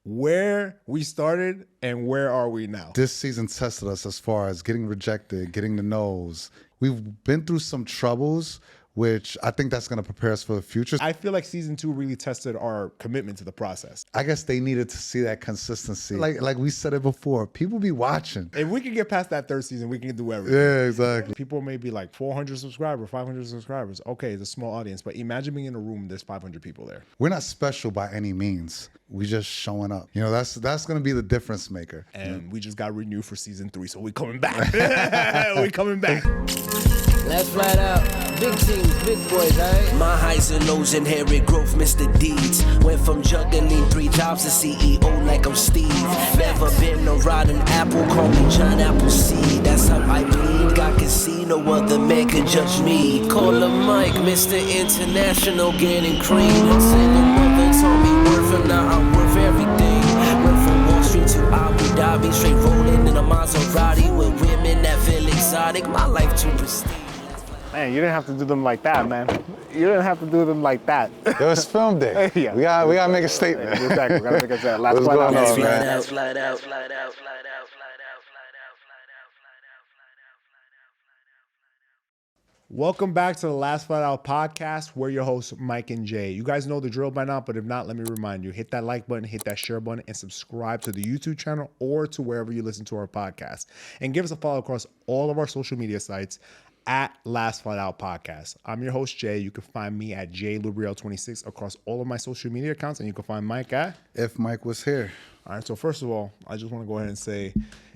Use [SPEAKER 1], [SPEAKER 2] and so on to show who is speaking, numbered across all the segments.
[SPEAKER 1] where we started and where are we now?
[SPEAKER 2] This season tested us as far as getting rejected, getting the no's. We've been through some troubles, which I think that's going to prepare us for the future.
[SPEAKER 1] I feel like season 2 really tested our commitment to the process.
[SPEAKER 2] I guess they needed to see that consistency. Like we said it before, people be watching.
[SPEAKER 1] If we can get past that third season, we can do everything.
[SPEAKER 2] Yeah, exactly.
[SPEAKER 1] People may be like 400 subscribers, 500 subscribers. Okay, it's a small audience, but imagine being in a room, there's 500 people there.
[SPEAKER 2] We're not special by any means. We just showing up. You know, that's going to be the difference maker.
[SPEAKER 1] And we just got renewed for season 3, so we coming back. We coming back.
[SPEAKER 3] Let's flat out. Big teams, big boys, right? My highs and lows inherit growth, Mr. Deeds. Went from juggling 3 jobs to CEO like I'm Steve. Never been a rotten apple, call me John Appleseed. That's how I bleed. God can see, no other man can judge me. Call him Mike, Mr. International, getting cream. Single mother told me worth, and now I'm worth everything. Went from Wall Street to Abu Dhabi, straight rolling in a Maserati with women that feel exotic. My life too pristine.
[SPEAKER 1] Man, you didn't have to do them like that, man. You didn't have to do them like that.
[SPEAKER 2] It was film day.
[SPEAKER 1] Yeah.
[SPEAKER 2] We gotta make a statement.
[SPEAKER 1] Exactly. We gotta make a statement. Last
[SPEAKER 2] What's
[SPEAKER 1] flight
[SPEAKER 2] going
[SPEAKER 1] out.
[SPEAKER 2] on, man?
[SPEAKER 3] Let's flat out.
[SPEAKER 1] Welcome back to the Last Flight Out podcast. We're your hosts, Mike and Jay. You guys know the drill by now, but if not, let me remind you, hit that like button, hit that share button, and subscribe to the YouTube channel or to wherever you listen to our podcast. And give us a follow across all of our social media sites at Last Flight Out Podcast. I'm your host, Jay. You can find me at JLubriel26 across all of my social media accounts, and you can find Mike at...
[SPEAKER 2] If Mike was here.
[SPEAKER 1] All right, so first of all, I just want to go ahead and say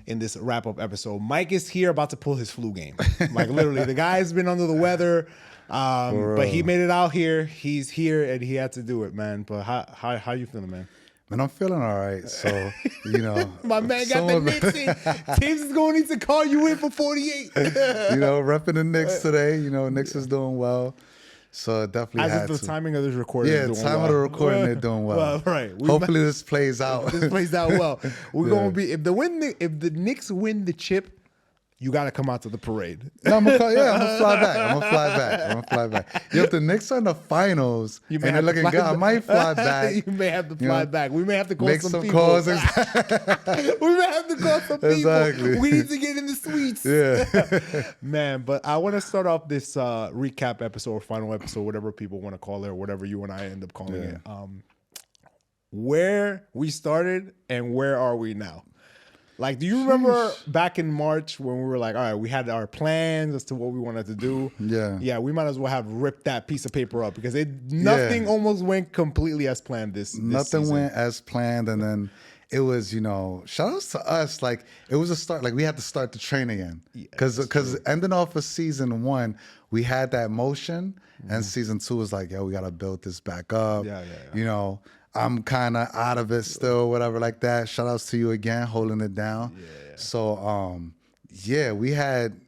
[SPEAKER 1] in this wrap-up episode, Mike is here about to pull his flu game. Like, literally, the guy's been under the weather, but he made it out here. He's here, and he had to do it, man. But how you feeling, man?
[SPEAKER 2] Man, I'm feeling all right. So, you know.
[SPEAKER 1] My man got the Knicks in. Teams is going to need to call you in for 48.
[SPEAKER 2] You know, repping the Knicks today. You know, Knicks is doing well. So definitely
[SPEAKER 1] As of the timing of this recording,
[SPEAKER 2] yeah,
[SPEAKER 1] doing
[SPEAKER 2] time
[SPEAKER 1] well.
[SPEAKER 2] of the recording, they're doing well.
[SPEAKER 1] Well, right.
[SPEAKER 2] Hopefully this plays out.
[SPEAKER 1] This plays out well. We're gonna be if the Knicks win the chip, you gotta come out to the parade.
[SPEAKER 2] No, I'm gonna fly back. Yo, if the Knicks are in the finals and they're looking good, I might fly back.
[SPEAKER 1] You may have to fly back. We may have to call
[SPEAKER 2] make
[SPEAKER 1] some
[SPEAKER 2] people.
[SPEAKER 1] calls. We may have to call some people.
[SPEAKER 2] Exactly.
[SPEAKER 1] We need to get in the suites.
[SPEAKER 2] Yeah.
[SPEAKER 1] Man, but I want to start off this recap episode or final episode, whatever people want to call it, or whatever you and I end up calling it. Where we started and where are we now? Like, do you remember back in March when we were like, all right, we had our plans as to what we wanted to do?
[SPEAKER 2] Yeah.
[SPEAKER 1] Yeah, we might as well have ripped that piece of paper up because nothing almost went completely as planned this
[SPEAKER 2] Nothing
[SPEAKER 1] season.
[SPEAKER 2] went as planned. And then it was, you know, shout outs to us. Like, it was a start. Like, we had to start to train again. Because ending off of season 1, we had that motion. And season 2 was like, yo, we got to build this back up.
[SPEAKER 1] Yeah.
[SPEAKER 2] You know, I'm kind of out of it still, whatever like that. Shout outs to you again, holding it down.
[SPEAKER 1] Yeah.
[SPEAKER 2] So, we had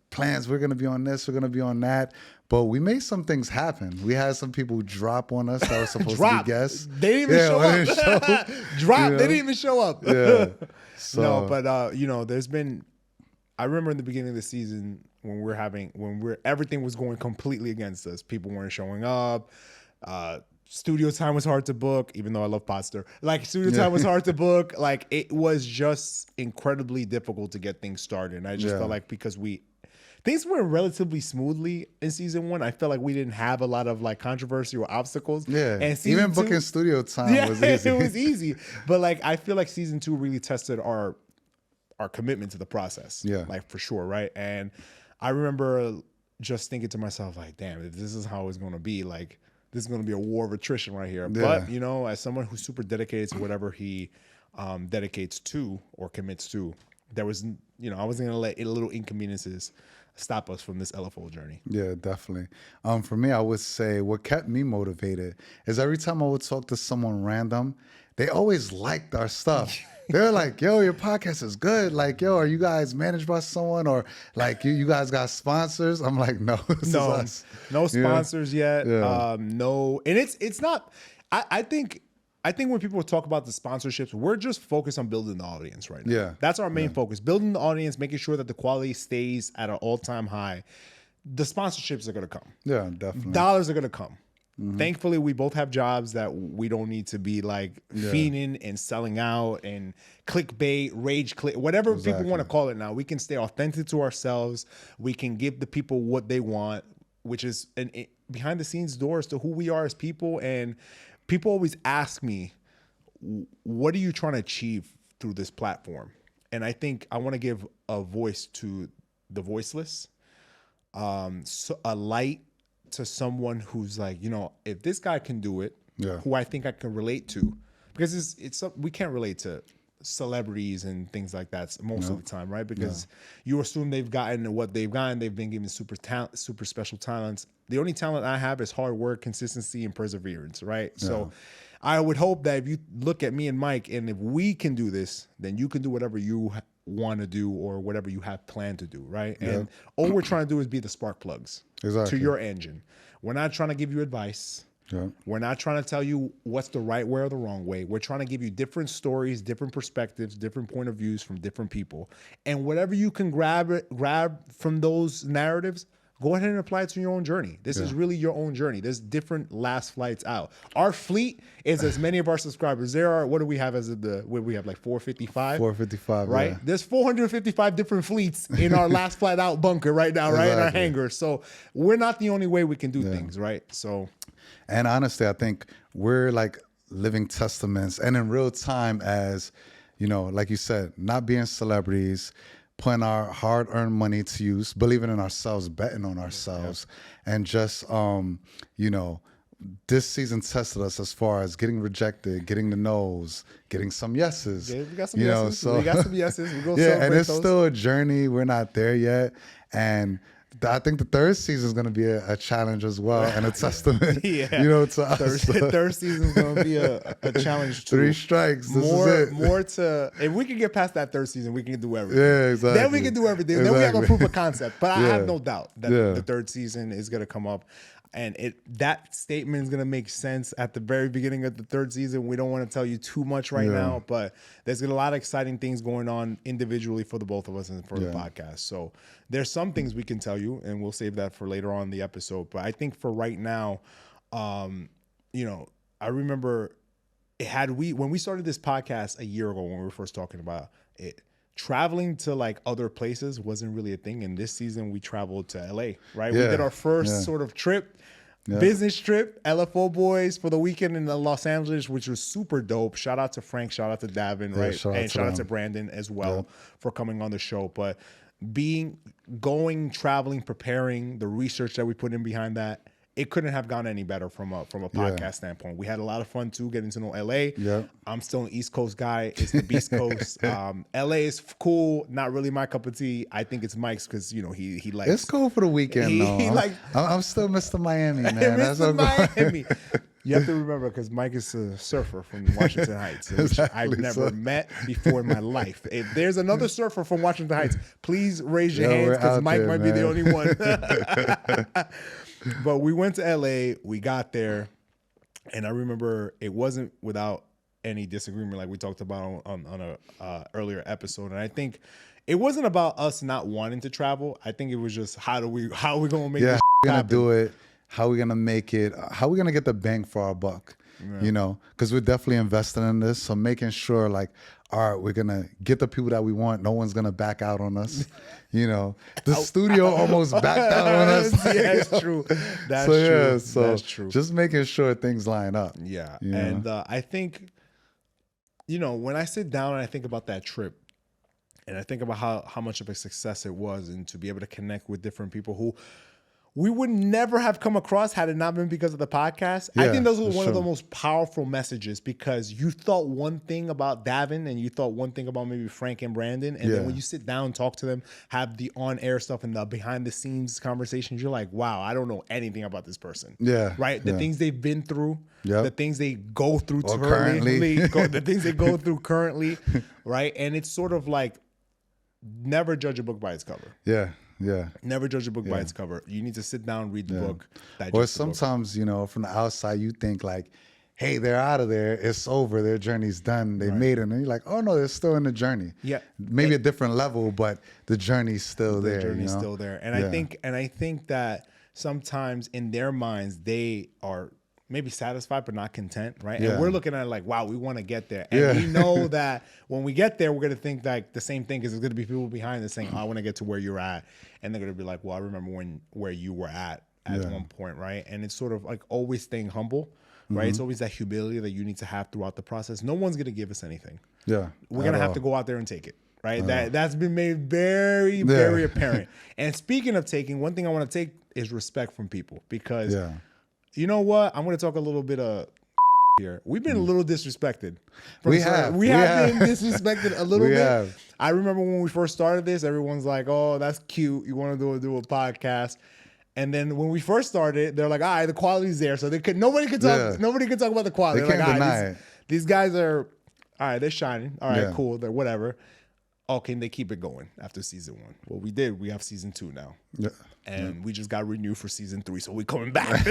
[SPEAKER 2] plans. We're going to be on this. We're going to be on that. But we made some things happen. We had some people drop on us that were supposed to be guests.
[SPEAKER 1] They didn't even show up. Drop.
[SPEAKER 2] You know?
[SPEAKER 1] They didn't even show up.
[SPEAKER 2] Yeah. So,
[SPEAKER 1] no, but you know, there's been. I remember in the beginning of the season when everything was going completely against us. People weren't showing up. Studio time was hard to book, even though I love Podster. Like, studio time was hard to book. Like, it was just incredibly difficult to get things started. And I just felt like because things went relatively smoothly in season 1. I felt like we didn't have a lot of like controversy or obstacles.
[SPEAKER 2] Yeah.
[SPEAKER 1] And
[SPEAKER 2] even booking studio time was easy.
[SPEAKER 1] It was easy. But like, I feel like season 2 really tested our commitment to the process.
[SPEAKER 2] Yeah.
[SPEAKER 1] Like, for sure. Right. And I remember just thinking to myself, like, damn, if this is how it's going to be, like, this is going to be a war of attrition right here. Yeah. But, you know, as someone who's super dedicated to whatever he dedicates to or commits to, there was, you know, I wasn't going to let little inconveniences stop us from this LFO journey.
[SPEAKER 2] Yeah, definitely. For me, I would say what kept me motivated is every time I would talk to someone random, they always liked our stuff. They're like, yo, your podcast is good. Like, yo, are you guys managed by someone? Or like, you guys got sponsors? I'm like, no, this is us.
[SPEAKER 1] No sponsors yet.
[SPEAKER 2] Yeah.
[SPEAKER 1] No. And it's not, I think when people talk about the sponsorships, we're just focused on building the audience right now.
[SPEAKER 2] Yeah.
[SPEAKER 1] That's our main focus. Building the audience, making sure that the quality stays at an all-time high. The sponsorships are going to come.
[SPEAKER 2] Yeah, definitely.
[SPEAKER 1] Dollars are going to come. Thankfully, we both have jobs that we don't need to be like fiending and selling out and clickbait, rage click, whatever people want to call it now. We can stay authentic to ourselves. We can give the people what they want, which is behind the scenes doors to who we are as people. And people always ask me, what are you trying to achieve through this platform? And I think I want to give a voice to the voiceless, so a light to someone who's like, if this guy can do it, who I think I can relate to, because we can't relate to celebrities and things like that most of the time, right? Because you assume they've gotten what they've gotten. They've been given super special talents. The only talent I have is hard work, consistency, and perseverance, right? So I would hope that if you look at me and Mike, and if we can do this, then you can do whatever you want to do or whatever you have planned to do, right? And all we're trying to do is be the spark plugs to your engine. We're not trying to give you advice. We're not trying to tell you what's the right way or the wrong way. We're trying to give you different stories, different perspectives, different point of views from different people. And whatever you can grab from those narratives, go ahead and apply it to your own journey. This is really your own journey. There's different last flights out. Our fleet is as many of our subscribers. There are, what do we have as of we have like 455?
[SPEAKER 2] 455,
[SPEAKER 1] right?
[SPEAKER 2] Yeah.
[SPEAKER 1] There's 455 different fleets in our last flight out bunker right now, right? In our hangar. So we're not the only way we can do things, right? So.
[SPEAKER 2] And honestly, I think we're like living testaments and in real time as, like you said, not being celebrities, putting our hard-earned money to use, believing in ourselves, betting on ourselves, and just, this season tested us as far as getting rejected, getting the no's, getting some yeses.
[SPEAKER 1] Yeah, we got some yeses. So, we got some yeses. We're gonna celebrate
[SPEAKER 2] and it's
[SPEAKER 1] those.
[SPEAKER 2] still a journey. We're not there yet. And I think the third season is going to be a challenge as well, and a testament, to us.
[SPEAKER 1] Third season is going to be a challenge too.
[SPEAKER 2] 3 strikes. This is it.
[SPEAKER 1] More to, if we can get past that third season, we can do everything.
[SPEAKER 2] Yeah, exactly.
[SPEAKER 1] Then we can do everything. Then we have a proof of concept. But I have no doubt that the third season is going to come up. And that statement is going to make sense at the very beginning of the third season. We don't want to tell you too much right now, but there's a lot of exciting things going on individually for the both of us and for the podcast. So there's some things we can tell you, and we'll save that for later on in the episode. But I think for right now, I remember when we started this podcast a year ago when we were first talking about it, traveling to like other places wasn't really a thing. And this season we traveled to LA, right? We did our first sort of trip, business trip, LFO boys for the weekend in Los Angeles, which was super dope. Shout out to Frank, shout out to Davin, right? Shout out to Brandon as well for coming on the show. But traveling, preparing, the research that we put in behind that, it couldn't have gone any better from a podcast standpoint. We had a lot of fun too, getting to know LA. I'm still an East Coast guy. It's the Beast Coast. LA is cool. Not really my cup of tea. I think it's Mike's because he likes.
[SPEAKER 2] It's cool for the weekend though. I'm still Mr. Miami, man.
[SPEAKER 1] Mr. Miami. You have to remember because Mike is a surfer from Washington Heights, which I've never met before in my life. If there's another surfer from Washington Heights, please raise your hands because Mike might be the only one. But we went to LA, we got there, and I remember it wasn't without any disagreement like we talked about on a earlier episode. And I think it wasn't about us not wanting to travel. I think it was just how are we going to make this happen?
[SPEAKER 2] Do it? How are we going to make it? How are we going to get the bang for our buck? Because we're definitely investing in this. So making sure like, all right, we're going to get the people that we want. No one's going to back out on us. The studio almost backed out on us.
[SPEAKER 1] Yeah, it's true. That's true.
[SPEAKER 2] Just making sure things line up.
[SPEAKER 1] Yeah. And I think, when I sit down and I think about that trip and I think about how much of a success it was and to be able to connect with different people who we would never have come across had it not been because of the podcast. I think those were one of the most powerful messages because you thought one thing about Davin and you thought one thing about maybe Frank and Brandon. And then when you sit down, talk to them, have the on-air stuff and the behind-the-scenes conversations, you're like, wow, I don't know anything about this person.
[SPEAKER 2] Yeah.
[SPEAKER 1] Right? The things they've been through,
[SPEAKER 2] the
[SPEAKER 1] things they go through
[SPEAKER 2] currently.
[SPEAKER 1] the things they go through currently, right? And it's sort of like never judge a book by its cover.
[SPEAKER 2] Yeah.
[SPEAKER 1] Never judge a book by its cover. You need to sit down, read the book.
[SPEAKER 2] Or sometimes, from the outside, you think like, hey, they're out of there. It's over. Their journey's done. They made it. And you're like, oh, no, they're still in the journey.
[SPEAKER 1] Yeah.
[SPEAKER 2] Maybe a different level, but the journey's still there.
[SPEAKER 1] The journey's still there. And I think that sometimes in their minds, they are maybe satisfied but not content, right?
[SPEAKER 2] Yeah.
[SPEAKER 1] And we're looking at it like, wow, we want to get there. And we know that when we get there, we're going to think like the same thing, because there's going to be people behind us saying, oh, I want to get to where you're at. And they're going to be like, well, I remember where you were at one point, right? And it's sort of like always staying humble, right? It's always that humility that you need to have throughout the process. No one's going to give us anything.
[SPEAKER 2] Yeah.
[SPEAKER 1] We're going to have to go out there and take it, right? That's been made very, very apparent. And speaking of taking, one thing I want to take is respect from people, because you know what? I'm going to talk a little bit of here. We've been a little disrespected. We have been disrespected a little bit. I remember when we first started this, everyone's like, oh, that's cute. You want to do a podcast. And then when we first started, they're like, all right, the quality's there. So nobody could talk about the quality.
[SPEAKER 2] They
[SPEAKER 1] they're
[SPEAKER 2] can't
[SPEAKER 1] like,
[SPEAKER 2] deny it.
[SPEAKER 1] These guys are, all right, they're shining. All right,
[SPEAKER 2] Yeah.
[SPEAKER 1] cool. They're whatever. Oh, can they keep it going after season 1? Well, we did. We have season 2 now.
[SPEAKER 2] Yeah.
[SPEAKER 1] And we just got renewed for season 3. So we coming back.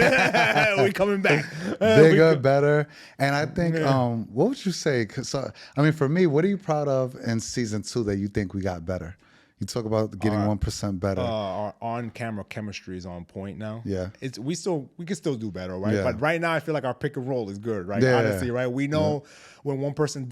[SPEAKER 1] we coming back.
[SPEAKER 2] Bigger, better. And I think, what would you say? For me, what are you proud of in season 2 that you think we got better? You talk about getting 1% better.
[SPEAKER 1] Our on-camera chemistry is on point now.
[SPEAKER 2] Yeah.
[SPEAKER 1] We can still do better, right?
[SPEAKER 2] Yeah.
[SPEAKER 1] But right now, I feel like our pick and roll is good, right?
[SPEAKER 2] Yeah.
[SPEAKER 1] Honestly, right? We know when one person,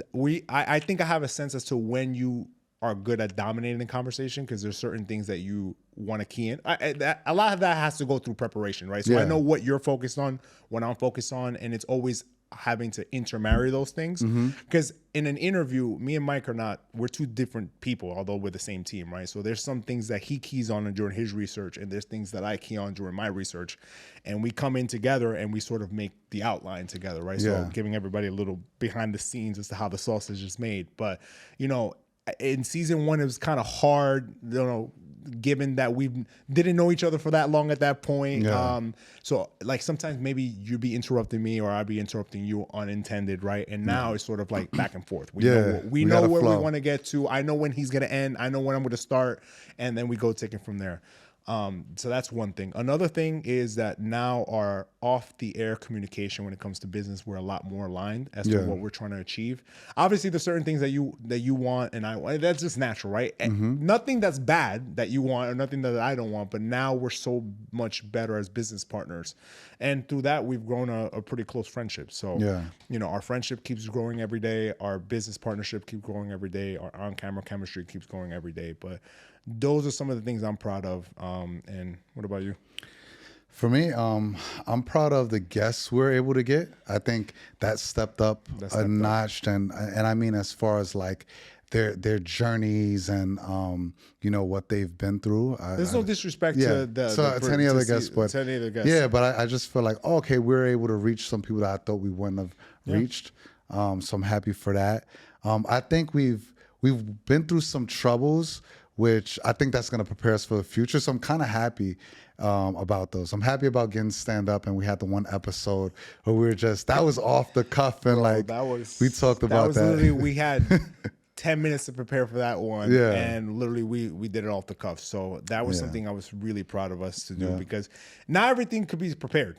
[SPEAKER 1] I think I have a sense as to when you are good at dominating the conversation, because there's certain things that you want to key in. A lot of that has to go through preparation, right? So I know what you're focused on, what I'm focused on, and it's always having to intermarry those things. Because in an interview, me and Mike we're two different people, although we're the same team, right? So there's some things that he keys on during his research, and there's things that I key on during my research. And we come in together and we sort of make the outline together, right? So giving everybody a little behind the scenes as to how the sausage is made. But, in season 1, it was kind of hard, given that we didn't know each other for that long at that point. So like sometimes maybe you'd be interrupting me or I'd be interrupting you unintended, right? And now it's sort of like back and forth. We know where we want to get to. I know when he's going to end. I know when I'm going to start. And then we go take it from there. So that's one thing. Another thing is that now our off-the-air communication when it comes to business, we're a lot more aligned as to what we're trying to achieve. Obviously, there's certain things that you want and I want. That's just natural, right? Nothing that's bad that you want or nothing that I don't want, but now we're so much better as business partners. And through that, we've grown a pretty close friendship. So, our friendship keeps growing every day. Our business partnership keeps growing every day. Our on-camera chemistry keeps growing every day. But those are some of the things I'm proud of. And what about you?
[SPEAKER 2] For me, I'm proud of the guests we're able to get. I think that stepped up a notch, and I mean as far as like their journeys and what they've been through.
[SPEAKER 1] There's no disrespect to
[SPEAKER 2] any other guests, but
[SPEAKER 1] yeah,
[SPEAKER 2] but I just feel like okay, we're able to reach some people that I thought we wouldn't have reached. So I'm happy for that. I think we've been through some troubles, which I think that's going to prepare us for the future. So I'm kind of happy about those. I'm happy about getting stand up, and we had the one episode where we were that was off the cuff, and we talked about that.
[SPEAKER 1] Literally, we had 10 minutes to prepare for that one, and literally we did it off the cuff. So that was something I was really proud of us to do, because not everything could be prepared.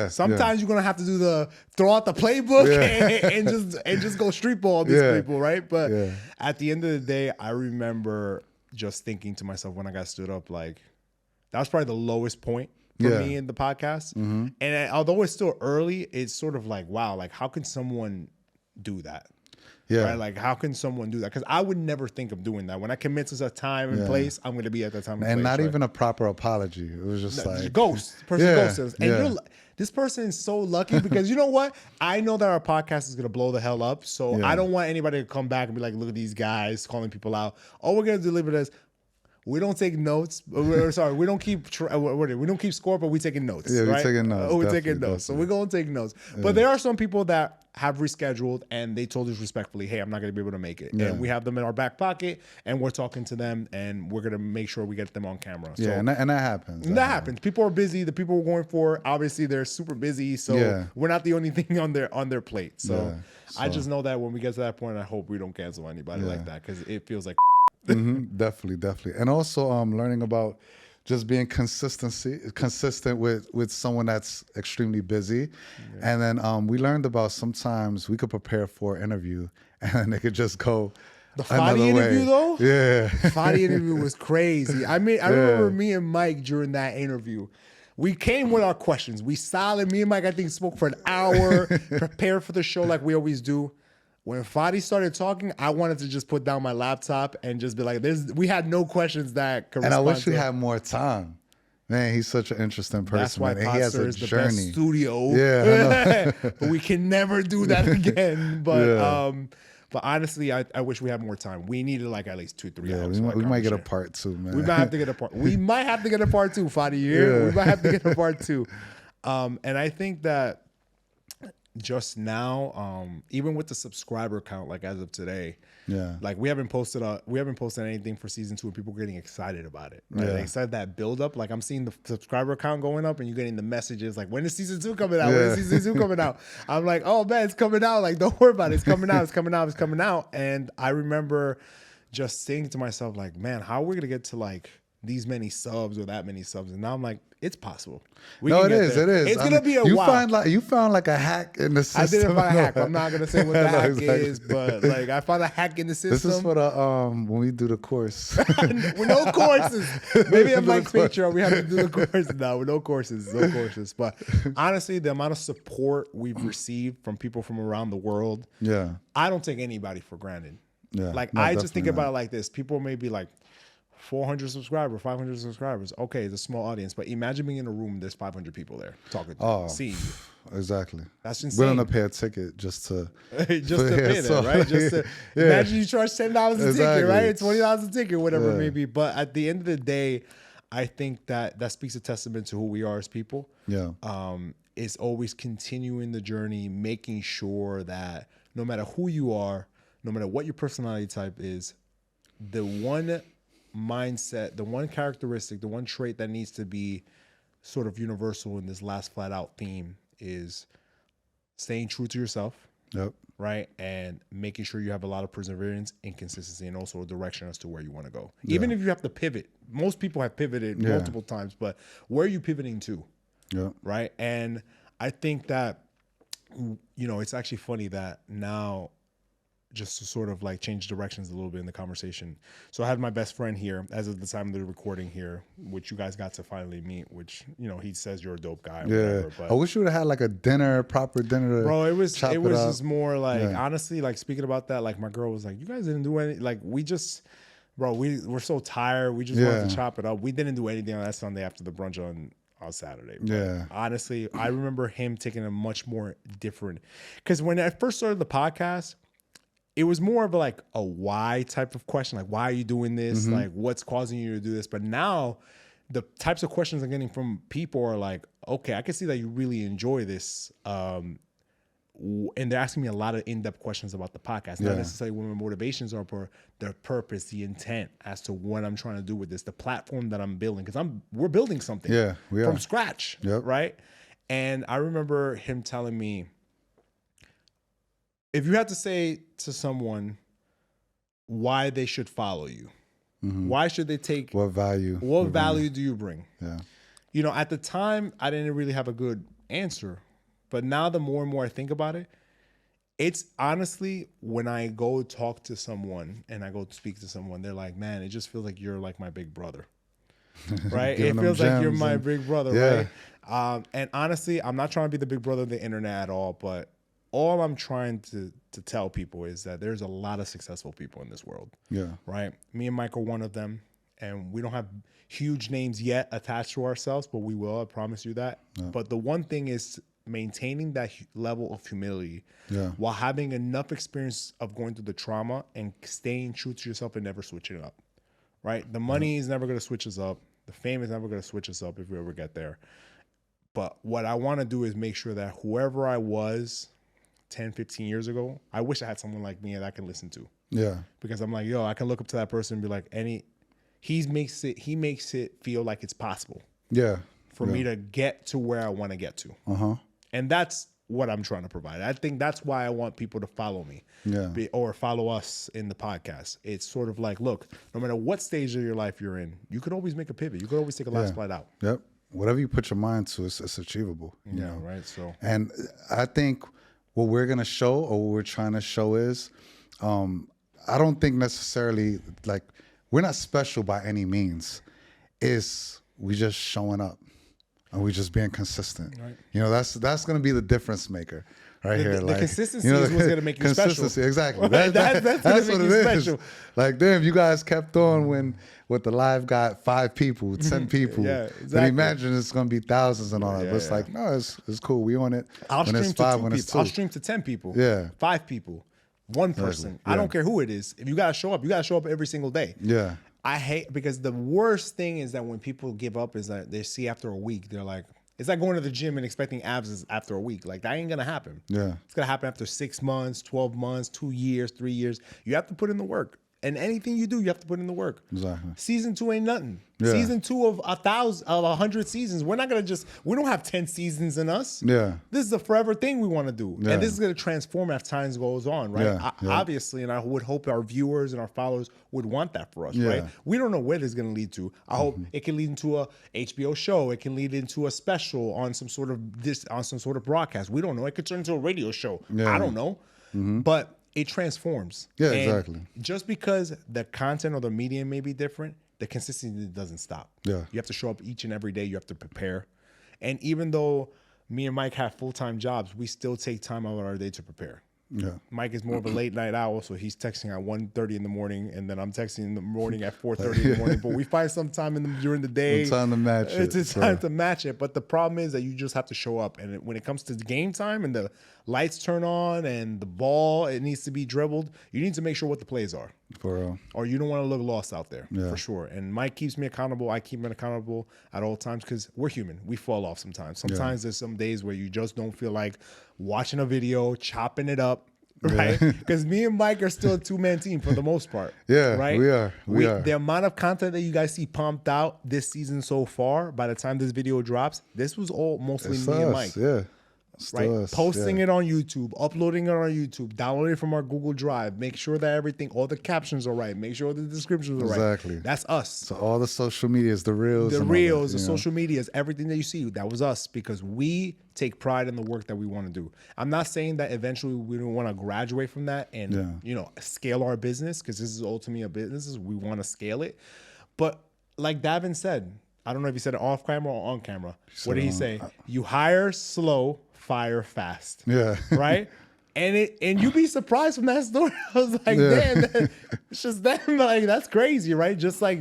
[SPEAKER 1] Sometimes you're gonna have to do throw out the playbook and just go street ball on these people, right? But at the end of the day, I remember just thinking to myself when I got stood up, like that was probably the lowest point for me in the podcast. And although it's still early, it's sort of like, wow, like how can someone do that? Right? Like how can someone do that? Because I would never think of doing that. When I commit to a time and place, I'm going to be at that time and place.
[SPEAKER 2] And not even a proper apology. It was just like
[SPEAKER 1] ghost. The person ghosts us. And this person is so lucky because you know what? I know that our podcast is going to blow the hell up. So I don't want anybody to come back and be like, look at these guys calling people out. All we're going to deliver this. We don't take notes. Sorry, we don't keep score, but we taking notes.
[SPEAKER 2] Yeah,
[SPEAKER 1] right?
[SPEAKER 2] we're taking notes.
[SPEAKER 1] We're taking notes. So we're going to take notes. But there are some people that have rescheduled and they told us respectfully, hey, I'm not going to be able to make it. And we have them in our back pocket and we're talking to them and we're going to make sure we get them on camera. So,
[SPEAKER 2] and that happens.
[SPEAKER 1] That happens. People are busy. The people we're going for, obviously, they're super busy. So we're not the only thing on their plate. So I just know that when we get to that point, I hope we don't cancel anybody like that because it feels like
[SPEAKER 2] Definitely. And also learning about just being consistent with someone that's extremely busy. And then we learned about sometimes we could prepare for an interview and it could just go
[SPEAKER 1] the Fadi interview though?
[SPEAKER 2] Yeah.
[SPEAKER 1] Fadi interview was crazy. I remember me and Mike during that interview. We came with our questions. We solid. Me and Mike, I think, spoke for an hour, prepared for the show like we always do. When Fadi started talking, I wanted to just put down my laptop and just be like, we had no questions that could
[SPEAKER 2] And I
[SPEAKER 1] respond
[SPEAKER 2] wish
[SPEAKER 1] to
[SPEAKER 2] we
[SPEAKER 1] it.
[SPEAKER 2] had more time. Man, he's such an interesting person.
[SPEAKER 1] That's why
[SPEAKER 2] man. And he has
[SPEAKER 1] Pastor
[SPEAKER 2] a
[SPEAKER 1] is the
[SPEAKER 2] journey.
[SPEAKER 1] best studio.
[SPEAKER 2] Yeah,
[SPEAKER 1] But we can never do that again. But
[SPEAKER 2] Yeah.
[SPEAKER 1] but honestly, I wish we had more time. We needed like at least 2-3
[SPEAKER 2] Yeah,
[SPEAKER 1] hours.
[SPEAKER 2] we might get a part 2, man.
[SPEAKER 1] We might have to get a part. We might have to get a part 2, Fadi. You hear?
[SPEAKER 2] Yeah.
[SPEAKER 1] We might have to get a part 2. And I think that just now, even with the subscriber count, like as of today,
[SPEAKER 2] Yeah.
[SPEAKER 1] like we haven't posted anything for season 2, and people are getting excited about it. Right?
[SPEAKER 2] Yeah.
[SPEAKER 1] They said that build up. Like I'm seeing the subscriber count going up, and you're getting the messages like, when is season 2 coming out? When
[SPEAKER 2] Yeah.
[SPEAKER 1] is season 2 coming out? I'm like, oh man, it's coming out. Like don't worry about it. It's coming out. It's coming out. It's coming out. And I remember just saying to myself, like, man, how are we gonna get to like these many subs or that many subs? And now I'm like, it's possible.
[SPEAKER 2] No,
[SPEAKER 1] can
[SPEAKER 2] it
[SPEAKER 1] get
[SPEAKER 2] is.
[SPEAKER 1] there.
[SPEAKER 2] It is.
[SPEAKER 1] It's gonna be a
[SPEAKER 2] you
[SPEAKER 1] while.
[SPEAKER 2] You found like a hack in the
[SPEAKER 1] I
[SPEAKER 2] system.
[SPEAKER 1] didn't find a hack. I'm not gonna say what the
[SPEAKER 2] No,
[SPEAKER 1] hack
[SPEAKER 2] exactly.
[SPEAKER 1] is, but like I found a hack in the system.
[SPEAKER 2] This is for the when we do the course.
[SPEAKER 1] With no courses. Maybe on
[SPEAKER 2] Do the
[SPEAKER 1] Mike's
[SPEAKER 2] course.
[SPEAKER 1] Patreon we have to do the course. No, with no courses. No courses. But honestly, the amount of support we've received from people from around the world,
[SPEAKER 2] Yeah.
[SPEAKER 1] I don't take anybody for granted.
[SPEAKER 2] Yeah.
[SPEAKER 1] Like
[SPEAKER 2] No,
[SPEAKER 1] I just think
[SPEAKER 2] definitely
[SPEAKER 1] about
[SPEAKER 2] not.
[SPEAKER 1] it like this. People may be like 400 subscribers, 500 subscribers. Okay, it's a small audience, but imagine being in a room, there's 500 people there talking to you, seeing you.
[SPEAKER 2] Exactly.
[SPEAKER 1] That's insane.
[SPEAKER 2] Willing to pay a ticket just to
[SPEAKER 1] Just to
[SPEAKER 2] yeah,
[SPEAKER 1] pay
[SPEAKER 2] so,
[SPEAKER 1] that, right? Just to,
[SPEAKER 2] yeah.
[SPEAKER 1] imagine you charge $10 a ticket,
[SPEAKER 2] Exactly.
[SPEAKER 1] right? $20 a ticket, whatever it may
[SPEAKER 2] Yeah.
[SPEAKER 1] be. But at the end of the day, I think that speaks a testament to who we are as people.
[SPEAKER 2] Yeah.
[SPEAKER 1] Is always continuing the journey, making sure that no matter who you are, no matter what your personality type is, the one mindset, the one characteristic, the one trait that needs to be sort of universal in this last flat out theme is staying true to yourself,
[SPEAKER 2] Yep.
[SPEAKER 1] right? And making sure you have a lot of perseverance and consistency and also a direction as to where you want to go. Even if you have to pivot. Most people have pivoted multiple times, but where are you pivoting to?
[SPEAKER 2] Yeah.
[SPEAKER 1] Right. And I think that, you know, it's actually funny that now, just to sort of like change directions a little bit in the conversation. So I had my best friend here as of the time of the recording here, which you guys got to finally meet, which, you know, he says you're a dope guy. Or
[SPEAKER 2] Yeah.
[SPEAKER 1] whatever, but
[SPEAKER 2] I wish you would have had like a proper dinner. To
[SPEAKER 1] bro, it was
[SPEAKER 2] chop up.
[SPEAKER 1] just more like,
[SPEAKER 2] Yeah.
[SPEAKER 1] honestly, like speaking about that, like my girl was like, you guys didn't do any, like we just, bro, we're so tired. We just wanted
[SPEAKER 2] Yeah.
[SPEAKER 1] to chop it up. We didn't do anything on that Sunday after the brunch on Saturday. But
[SPEAKER 2] Yeah.
[SPEAKER 1] honestly, I remember him taking a much more different, because when I first started the podcast, it was more of like a why type of question. Like, why are you doing this?
[SPEAKER 2] Mm-hmm.
[SPEAKER 1] Like, what's causing you to do this? But now the types of questions I'm getting from people are like, okay, I can see that you really enjoy this. And they're asking me a lot of in-depth questions about the podcast, not
[SPEAKER 2] Yeah.
[SPEAKER 1] necessarily what my motivations are, but the purpose, the intent as to what I'm trying to do with this, the platform that I'm building, because we're building something
[SPEAKER 2] Yeah, we
[SPEAKER 1] from
[SPEAKER 2] are.
[SPEAKER 1] scratch,
[SPEAKER 2] Yep.
[SPEAKER 1] right? And I remember him telling me, if you had to say to someone why they should follow you, why should they take,
[SPEAKER 2] What value?
[SPEAKER 1] what value do you bring?
[SPEAKER 2] Yeah.
[SPEAKER 1] You know, at the time, I didn't really have a good answer. But now the more and more I think about it, it's honestly, when I go talk to someone and I go speak to someone, they're like, man, it just feels like you're like my big brother. Right? It
[SPEAKER 2] Giving them
[SPEAKER 1] feels like you're
[SPEAKER 2] gems
[SPEAKER 1] my
[SPEAKER 2] and-
[SPEAKER 1] big brother,
[SPEAKER 2] Yeah.
[SPEAKER 1] right? And honestly, I'm not trying to be the big brother of the internet at all, but all I'm trying to tell people is that there's a lot of successful people in this world.
[SPEAKER 2] Yeah.
[SPEAKER 1] Right? Me and Mike are one of them. And we don't have huge names yet attached to ourselves, but we will, I promise you that. But the one thing is maintaining that level of humility while having enough experience of going through the trauma and staying true to yourself and never switching up. Right? The money is never going to switch us up. The fame is never going to switch us up if we ever get there. But what I want to do is make sure that whoever I was 10, 15 years ago, I wish I had someone like me that I can listen to.
[SPEAKER 2] Yeah.
[SPEAKER 1] Because I'm like, yo, I can look up to that person and be like, he makes it feel like it's possible
[SPEAKER 2] Yeah.
[SPEAKER 1] for me to get to where I want to get to.
[SPEAKER 2] Uh-huh.
[SPEAKER 1] And that's what I'm trying to provide. I think that's why I want people to follow me or follow us in the podcast. It's sort of like, look, no matter what stage of your life you're in, you could always make a pivot. You could always take a last flight out.
[SPEAKER 2] Yep. Whatever you put your mind to, it's achievable. You know?
[SPEAKER 1] Right. So,
[SPEAKER 2] And I think what we're going to show or what we're trying to show is, I don't think necessarily like we're not special by any means. We just showing up. and we just being consistent.
[SPEAKER 1] Right.
[SPEAKER 2] You know, that's going to be the difference maker. Right here,
[SPEAKER 1] the
[SPEAKER 2] like
[SPEAKER 1] consistency
[SPEAKER 2] you know,
[SPEAKER 1] is what's gonna make you special.
[SPEAKER 2] Consistency, exactly.
[SPEAKER 1] That's gonna
[SPEAKER 2] That's
[SPEAKER 1] make
[SPEAKER 2] what
[SPEAKER 1] you
[SPEAKER 2] it is.
[SPEAKER 1] special.
[SPEAKER 2] Like, damn, you guys kept on when with the live got 5 people, 10 people.
[SPEAKER 1] Yeah,
[SPEAKER 2] Then
[SPEAKER 1] exactly.
[SPEAKER 2] imagine it's gonna be thousands and all that.
[SPEAKER 1] Yeah,
[SPEAKER 2] But it's like, no, it's cool. We on it.
[SPEAKER 1] I'll
[SPEAKER 2] when
[SPEAKER 1] stream
[SPEAKER 2] it's
[SPEAKER 1] to
[SPEAKER 2] 5,
[SPEAKER 1] 2
[SPEAKER 2] when it's
[SPEAKER 1] people. I'll
[SPEAKER 2] 2.
[SPEAKER 1] stream to 10 people.
[SPEAKER 2] Yeah.
[SPEAKER 1] 5 people. 1 person. I
[SPEAKER 2] Yeah.
[SPEAKER 1] don't care who it is. If you gotta show up, you gotta show up every single day.
[SPEAKER 2] Yeah.
[SPEAKER 1] I hate because the worst thing is that when people give up is that they see after a week, they're like, it's like going to the gym and expecting abs after a week. Like that ain't gonna happen.
[SPEAKER 2] Yeah.
[SPEAKER 1] It's gonna happen after 6 months, 12 months, 2 years, 3 years. You have to put in the work. And anything you do, you have to put in the work.
[SPEAKER 2] Exactly.
[SPEAKER 1] Season 2 ain't nothing.
[SPEAKER 2] Yeah.
[SPEAKER 1] Season 2 of 100 seasons. We're not gonna we don't have 10 seasons in us.
[SPEAKER 2] Yeah.
[SPEAKER 1] This is a forever thing we want to do.
[SPEAKER 2] Yeah.
[SPEAKER 1] And this is gonna transform as time goes on, right?
[SPEAKER 2] Yeah. Yeah.
[SPEAKER 1] Obviously, and I would hope our viewers and our followers would want that for us,
[SPEAKER 2] Yeah.
[SPEAKER 1] right? We don't know where this is gonna lead to. I hope it can lead into a HBO show. It can lead into a special on some sort of broadcast. We don't know. It could turn into a radio show.
[SPEAKER 2] Yeah.
[SPEAKER 1] I don't know. But it transforms.
[SPEAKER 2] Yeah,
[SPEAKER 1] And
[SPEAKER 2] exactly.
[SPEAKER 1] just because the content or the medium may be different, the consistency doesn't stop.
[SPEAKER 2] Yeah.
[SPEAKER 1] You have to show up each and every day. You have to prepare. And even though me and Mike have full-time jobs, we still take time out of our day to prepare.
[SPEAKER 2] Yeah.
[SPEAKER 1] Mike is more of a late night owl, so he's texting at 1:30 in the morning, and then I'm texting in the morning at 4:30 in the morning. But we find some time during the day.
[SPEAKER 2] Time to match it.
[SPEAKER 1] It's time to match it. But the problem is that you just have to show up. And when it comes to the game time and the lights turn on and the ball, it needs to be dribbled, you need to make sure what the plays are.
[SPEAKER 2] For real.
[SPEAKER 1] Or you don't want to look lost out there,
[SPEAKER 2] Yeah.
[SPEAKER 1] for sure. And Mike keeps me accountable. I keep him accountable at all times because we're human. We fall off sometimes. Sometimes there's some days where you just don't feel like watching a video, chopping it up, right? Because me and Mike are still a 2-man team for the most part.
[SPEAKER 2] Yeah,
[SPEAKER 1] right?
[SPEAKER 2] we are. We are.
[SPEAKER 1] The amount of content that you guys see pumped out this season so far, by the time this video drops, this was all mostly
[SPEAKER 2] It's
[SPEAKER 1] me and
[SPEAKER 2] us,
[SPEAKER 1] Mike.
[SPEAKER 2] yeah.
[SPEAKER 1] Right,
[SPEAKER 2] Us,
[SPEAKER 1] posting
[SPEAKER 2] yeah.
[SPEAKER 1] it on YouTube, uploading it on YouTube, downloading it from our Google Drive. Make sure that everything, all the captions are right. Make sure the descriptions are right.
[SPEAKER 2] Exactly.
[SPEAKER 1] That's us.
[SPEAKER 2] So all the social medias, the reels,
[SPEAKER 1] The
[SPEAKER 2] and all
[SPEAKER 1] reels,
[SPEAKER 2] that,
[SPEAKER 1] the
[SPEAKER 2] you know?
[SPEAKER 1] social medias, everything that you see, that was us because we take pride in the work that we want to do. I'm not saying that eventually we don't want to graduate from that and scale our business because this is ultimately a business. We want to scale it, but like Davin said, I don't know if he said it off camera or on camera. What did he say? You hire slow, fire fast.
[SPEAKER 2] Yeah.
[SPEAKER 1] Right? And you'd be surprised from that story. I was like, damn, it's just that, like, that's crazy, right? Just like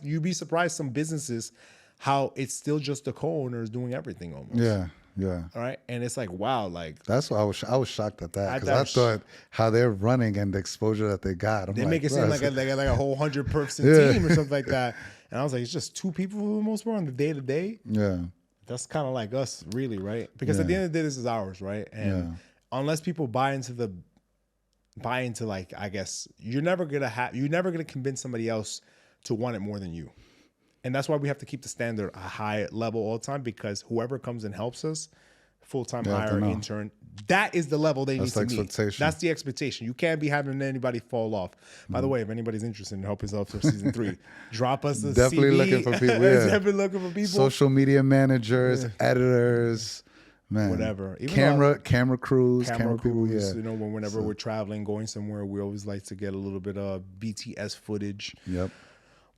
[SPEAKER 1] you'd be surprised some businesses, how it's still just the co-owners doing everything almost.
[SPEAKER 2] Yeah. Yeah.
[SPEAKER 1] All right. And it's like, wow, like
[SPEAKER 2] That's why I was shocked at that because
[SPEAKER 1] that
[SPEAKER 2] I thought how they're running and the exposure that they got. I'm
[SPEAKER 1] they
[SPEAKER 2] like,
[SPEAKER 1] make it
[SPEAKER 2] bro,
[SPEAKER 1] seem like
[SPEAKER 2] it's-
[SPEAKER 1] a whole 100-person
[SPEAKER 2] Yeah.
[SPEAKER 1] team or something like that. And I was like, it's just 2 people for the most part on the day to day.
[SPEAKER 2] yeah.
[SPEAKER 1] That's kind of like us, really, right? Because at the end of the day, this is ours, right? And unless people buy into like, I guess you're never gonna convince somebody else to want it more than you. And that's why we have to keep the standard a high level all the time because whoever comes and helps us, full-time
[SPEAKER 2] They have to
[SPEAKER 1] hire,
[SPEAKER 2] know.
[SPEAKER 1] intern, that is the level they
[SPEAKER 2] That's
[SPEAKER 1] need
[SPEAKER 2] the
[SPEAKER 1] to meet.
[SPEAKER 2] expectation.
[SPEAKER 1] That's the expectation. You can't be having anybody fall off. By the way, if anybody's interested in helping us out for season 3, drop us a
[SPEAKER 2] Definitely
[SPEAKER 1] CV.
[SPEAKER 2] looking for people, yeah.
[SPEAKER 1] Definitely looking for people.
[SPEAKER 2] Social media managers, editors, man.
[SPEAKER 1] Whatever. Even
[SPEAKER 2] Camera crews, camera people,
[SPEAKER 1] crews,
[SPEAKER 2] yeah.
[SPEAKER 1] you know, whenever we're traveling, going somewhere, we always like to get a little bit of BTS footage.
[SPEAKER 2] Yep.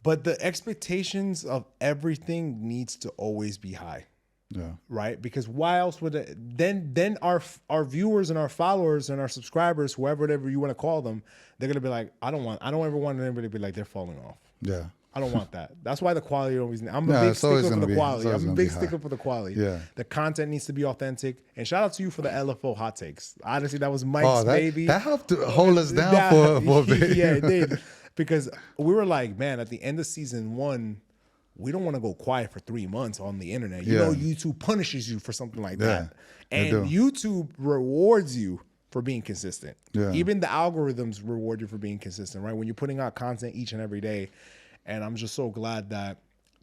[SPEAKER 1] But the expectations of everything needs to always be high.
[SPEAKER 2] Yeah.
[SPEAKER 1] Right? Because why else would it then our viewers and our followers and our subscribers, whatever you want to call them, they're gonna be like, I don't ever want anybody to be like they're falling off.
[SPEAKER 2] Yeah.
[SPEAKER 1] I don't want that. That's why the quality always. I'm a
[SPEAKER 2] No,
[SPEAKER 1] big
[SPEAKER 2] it's always
[SPEAKER 1] stickler for
[SPEAKER 2] gonna
[SPEAKER 1] the
[SPEAKER 2] be-
[SPEAKER 1] quality.
[SPEAKER 2] it's always
[SPEAKER 1] I'm a
[SPEAKER 2] gonna
[SPEAKER 1] big
[SPEAKER 2] be high.
[SPEAKER 1] stickler for the quality.
[SPEAKER 2] Yeah.
[SPEAKER 1] The content needs to be authentic. And shout out to you for the LFO hot takes. Honestly, that was Mike's baby.
[SPEAKER 2] that helped to hold us down for a bit.
[SPEAKER 1] Yeah, it did. Because we were like, man, at the end of season 1, we don't want to go quiet for 3 months on the internet. You know, YouTube punishes you for something like that.
[SPEAKER 2] they
[SPEAKER 1] And
[SPEAKER 2] do.
[SPEAKER 1] YouTube rewards you for being consistent.
[SPEAKER 2] Yeah.
[SPEAKER 1] Even the algorithms reward you for being consistent, right? When you're putting out content each and every day. And I'm just so glad that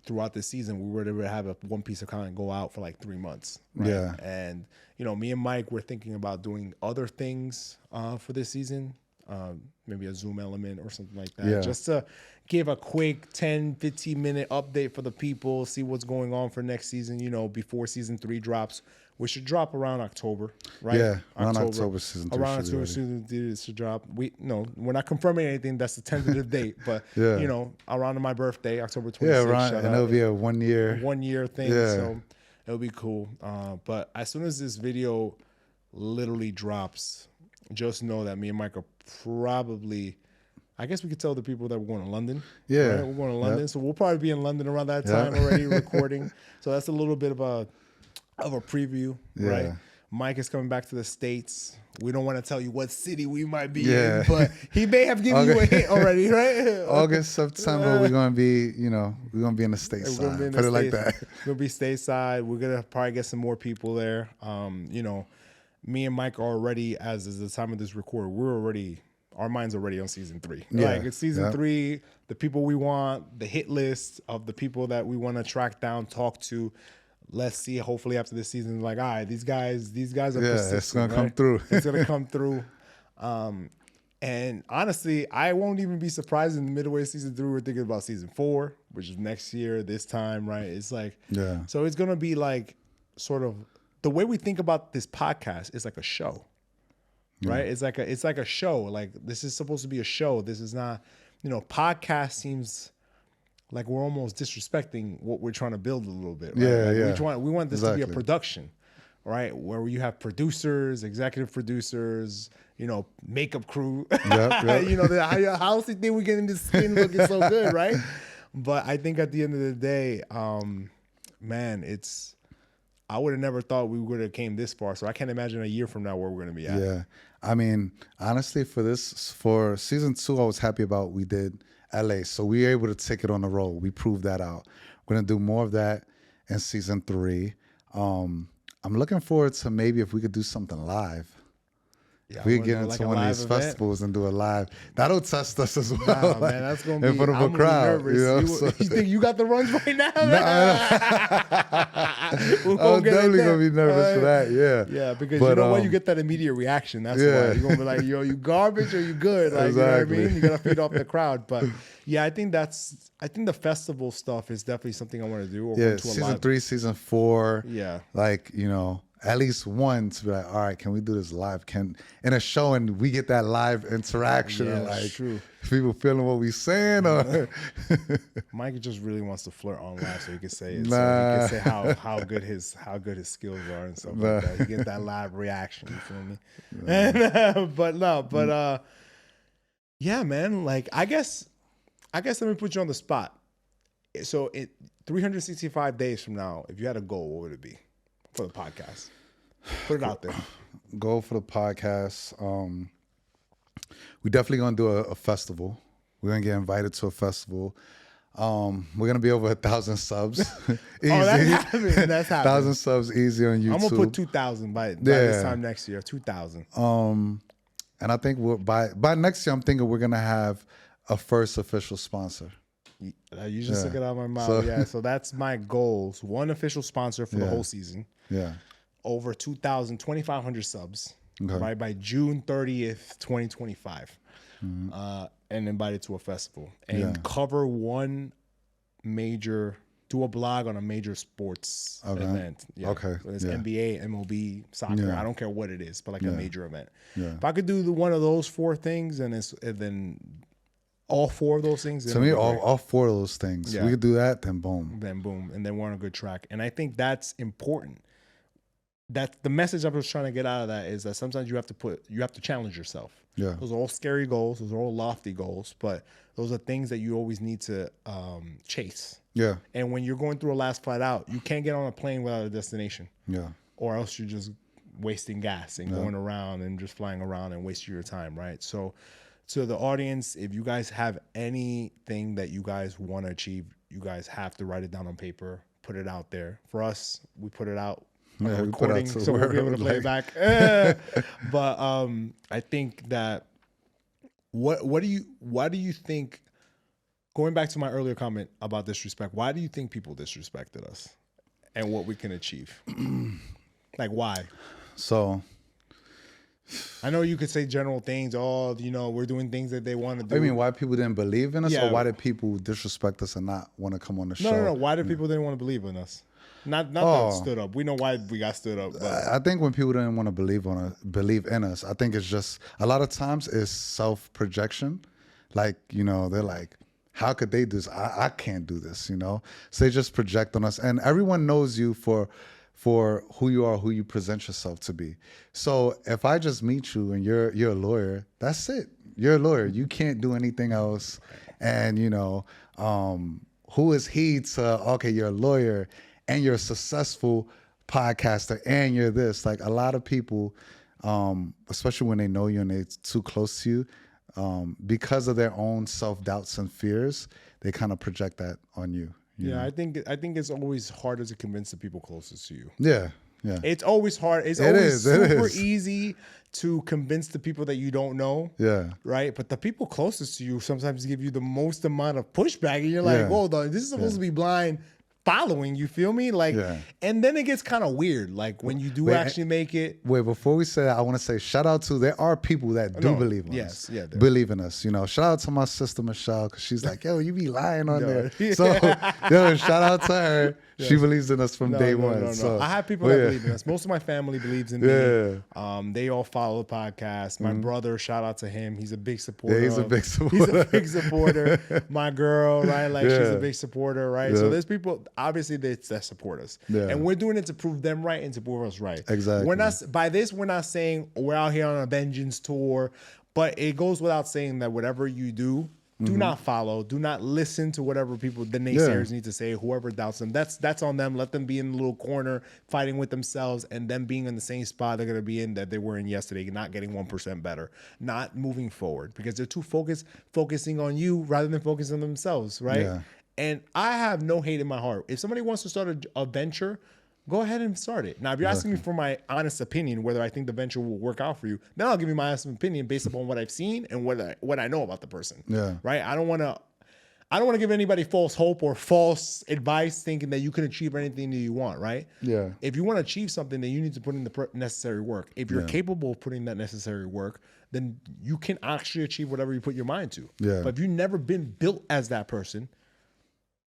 [SPEAKER 1] throughout this season, we were able to have one piece of content go out for like 3 months. Right?
[SPEAKER 2] Yeah.
[SPEAKER 1] And, you know, me and Mike were thinking about doing other things for this season. Maybe a Zoom element or something like that.
[SPEAKER 2] Yeah.
[SPEAKER 1] Just to give a quick 10, 15-minute update for the people, see what's going on for next season, you know, before season 3 drops. We should drop around October, right?
[SPEAKER 2] Yeah, around October season 3
[SPEAKER 1] Around
[SPEAKER 2] should be
[SPEAKER 1] October
[SPEAKER 2] ready.
[SPEAKER 1] season 3 should drop. We're not confirming anything. That's the tentative date. But,
[SPEAKER 2] Yeah.
[SPEAKER 1] you know, around my birthday, October 26th.
[SPEAKER 2] Yeah, Ron,
[SPEAKER 1] shout
[SPEAKER 2] and
[SPEAKER 1] out.
[SPEAKER 2] it'll be a 1 year.
[SPEAKER 1] 1 year thing.
[SPEAKER 2] Yeah.
[SPEAKER 1] So It'll be cool. But as soon as this video literally drops, just know that me and Mike are probably, I guess we could tell the people that we're going to London.
[SPEAKER 2] Yeah.
[SPEAKER 1] Right? We're going to London. So we'll probably be in London around that time already recording. So that's a little bit of a preview, right? Mike is coming back to the States. We don't want to tell you what city we might be in, but he may have given you a hint already, right?
[SPEAKER 2] August, September, we're gonna be, we're gonna be in the stateside. Put it like that.
[SPEAKER 1] We're gonna be stateside. We're gonna probably get some more people there. Me and Mike are already, as is the time of this record, our mind's already on season 3. Like it's season 3, the people we want, the hit list of the people that we want to track down, talk to. Let's see. Hopefully, after this season, like, all right, these guys are persistent.
[SPEAKER 2] It's gonna come through.
[SPEAKER 1] It's gonna come through. And honestly, I won't even be surprised in the midway of season 3. We're thinking about season 4, which is next year, this time, right? It's like, so it's gonna be like sort of the way we think about this podcast is like a show, right? It's like a show. Like this is supposed to be a show. This is not, podcast seems like we're almost disrespecting what we're trying to build a little bit. Right? We want this to be a production, right? Where you have producers, executive producers, makeup crew. The housey thing we getting this skin looking so good, right? But I think at the end of the day, man, I would have never thought we would have came this far. So I can't imagine a year from now where we're going to be at.
[SPEAKER 2] Yeah. I mean, honestly, for season 2, I was happy about we did LA. So we were able to take it on the road. We proved that out. We're going to do more of that in season 3. I'm looking forward to maybe if we could do something live. Yeah, we could get into one of these festivals and do a live. That'll test us as well.
[SPEAKER 1] Man, that's gonna be
[SPEAKER 2] in front of a crowd.
[SPEAKER 1] You think you got the runs right now?
[SPEAKER 2] I'm definitely gonna be nervous for that.
[SPEAKER 1] Yeah, because you know what, you get that immediate reaction. That's why you're gonna be like, yo, you garbage or you good? Like,
[SPEAKER 2] exactly.
[SPEAKER 1] You know what I mean? You gotta feed off the crowd. But yeah, I think the festival stuff is definitely something I want to do.
[SPEAKER 2] Yeah, season 3, season 4.
[SPEAKER 1] Yeah,
[SPEAKER 2] like at least one to be like, all right, can we do this live? In a show and we get that live interaction, and like
[SPEAKER 1] true.
[SPEAKER 2] People feeling what we saying, or
[SPEAKER 1] Mike just really wants to flirt on live, so he can say it. So he can say how good his skills are and stuff like that. He get that live reaction. You feel me? Yeah, man. Like I guess let me put you on the spot. So 365 days from now, if you had a goal, what would it be for the podcast? Put it out there.
[SPEAKER 2] Goal for the podcast. We definitely gonna do a festival. We're gonna get invited to a festival. We're gonna be over 1,000 subs. Easy.
[SPEAKER 1] Oh, that's happening. That's happening.
[SPEAKER 2] 1,000 subs easy on YouTube.
[SPEAKER 1] I'm gonna put 2,000 by this time next year. 2,000.
[SPEAKER 2] And I think by next year, I'm thinking we're gonna have a first official sponsor.
[SPEAKER 1] You just took it out of my mouth. So that's my goals. One official sponsor for the whole season.
[SPEAKER 2] Yeah.
[SPEAKER 1] Over 2,500 subs. Okay. Right by June 30th, 2025. Mm-hmm. And invited to a festival and cover do a blog on a major sports event. Yeah. Okay. So it's NBA, MLB, soccer. I don't care what it is, but like a major event. Yeah. If I could do one of those 4 things and then all 4 of those things.
[SPEAKER 2] To me, all 4 of those things. We could do that, then boom.
[SPEAKER 1] And then we're on a good track. And I think that's important. That's the message I was trying to get out of that, is that sometimes you have to challenge yourself. Yeah. Those are all scary goals. Those are all lofty goals, but those are things that you always need to chase. Yeah. And when you're going through a last flight out, you can't get on a plane without a destination. Yeah. Or else you're just wasting gas and going around and just flying around and wasting your time, right? So to the audience, if you guys have anything that you guys want to achieve, you guys have to write it down on paper, put it out there. For us, we put it out. Recording, so we'll be able to play it back. But I think that why do you think, going back to my earlier comment about disrespect, why do you think people disrespected us and what we can achieve? Like, why?
[SPEAKER 2] So
[SPEAKER 1] I know you could say general things. We're doing things that they want to do.
[SPEAKER 2] I mean, why people didn't believe in us, or why did people disrespect us and not want to come on the show?
[SPEAKER 1] No. Why did people didn't want to believe in us? Not that stood up. We know why we got stood up. But
[SPEAKER 2] I think when people didn't want to believe in us, I think it's just a lot of times it's self-projection. Like, they're like, how could they do this? I can't do this, you know? So they just project on us. And everyone knows you for who you are, who you present yourself to be. So if I just meet you and you're a lawyer, that's it. You're a lawyer. You can't do anything else. And, you know, who is he to, okay, you're a lawyer and you're a successful podcaster and you're this. Like a lot of people, especially when they know you and they're too close to you, because of their own self-doubts and fears, they kind of project that on you. You know?
[SPEAKER 1] I think it's always harder to convince the people closest to you.
[SPEAKER 2] Yeah.
[SPEAKER 1] It's always hard. It's always super easy to convince the people that you don't know. Yeah. Right? But the people closest to you sometimes give you the most amount of pushback. And you're like, whoa, this is supposed to be blind following, you feel me? Like, and then it gets kind of weird. Like when you do actually make it.
[SPEAKER 2] Wait, before we say that, I want to say shout out to, there are people that do believe in us.
[SPEAKER 1] Yeah.
[SPEAKER 2] Believe in us. You know, shout out to my sister, Michelle, because she's like, yo, you be lying on there. So, yo, shout out to her. She believes in us from day one.
[SPEAKER 1] No.
[SPEAKER 2] So,
[SPEAKER 1] I have people that believe in us. Most of my family believes in me. They all follow the podcast. My brother, shout out to him. He's a big supporter.
[SPEAKER 2] Yeah, he's a big
[SPEAKER 1] supporter. My girl, right? Like she's a big supporter, right? So there's people, obviously, that support us. And we're doing it to prove them right and to prove us right.
[SPEAKER 2] Exactly.
[SPEAKER 1] We're not saying we're out here on a vengeance tour, but it goes without saying that whatever you do, do not follow. Do not listen to whatever people, the naysayers need to say, whoever doubts them. That's on them. Let them be in the little corner fighting with themselves and them being in the same spot they're going to be in that they were in yesterday, not getting 1% better, not moving forward because they're too focusing on you rather than focusing on themselves, right? Yeah. And I have no hate in my heart. If somebody wants to start a venture, go ahead and start it. Now, if you're asking me for my honest opinion, whether I think the venture will work out for you, then I'll give you my honest opinion based upon what I've seen and what I know about the person. Yeah. Right? I don't want to give anybody false hope or false advice thinking that you can achieve anything that you want, right? Yeah. If you want to achieve something, then you need to put in the necessary work. If you're capable of putting that necessary work, then you can actually achieve whatever you put your mind to. Yeah. But if you've never been built as that person,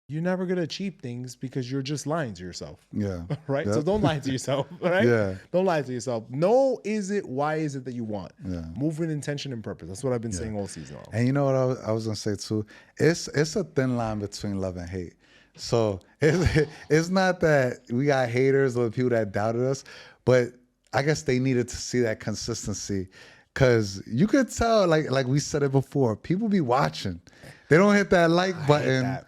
[SPEAKER 1] you're never going to achieve things because you're just lying to yourself. Yeah. Right? Yep. So don't lie to yourself. Right? Yeah. Don't lie to yourself. Why is it that you want? Yeah. Move with intention and purpose. That's what I've been saying all season long.
[SPEAKER 2] And you know what I was going to say too? It's a thin line between love and hate. So it's not that we got haters or people that doubted us, but I guess they needed to see that consistency. Because you could tell, like we said it before, people be watching. They don't hit that like button.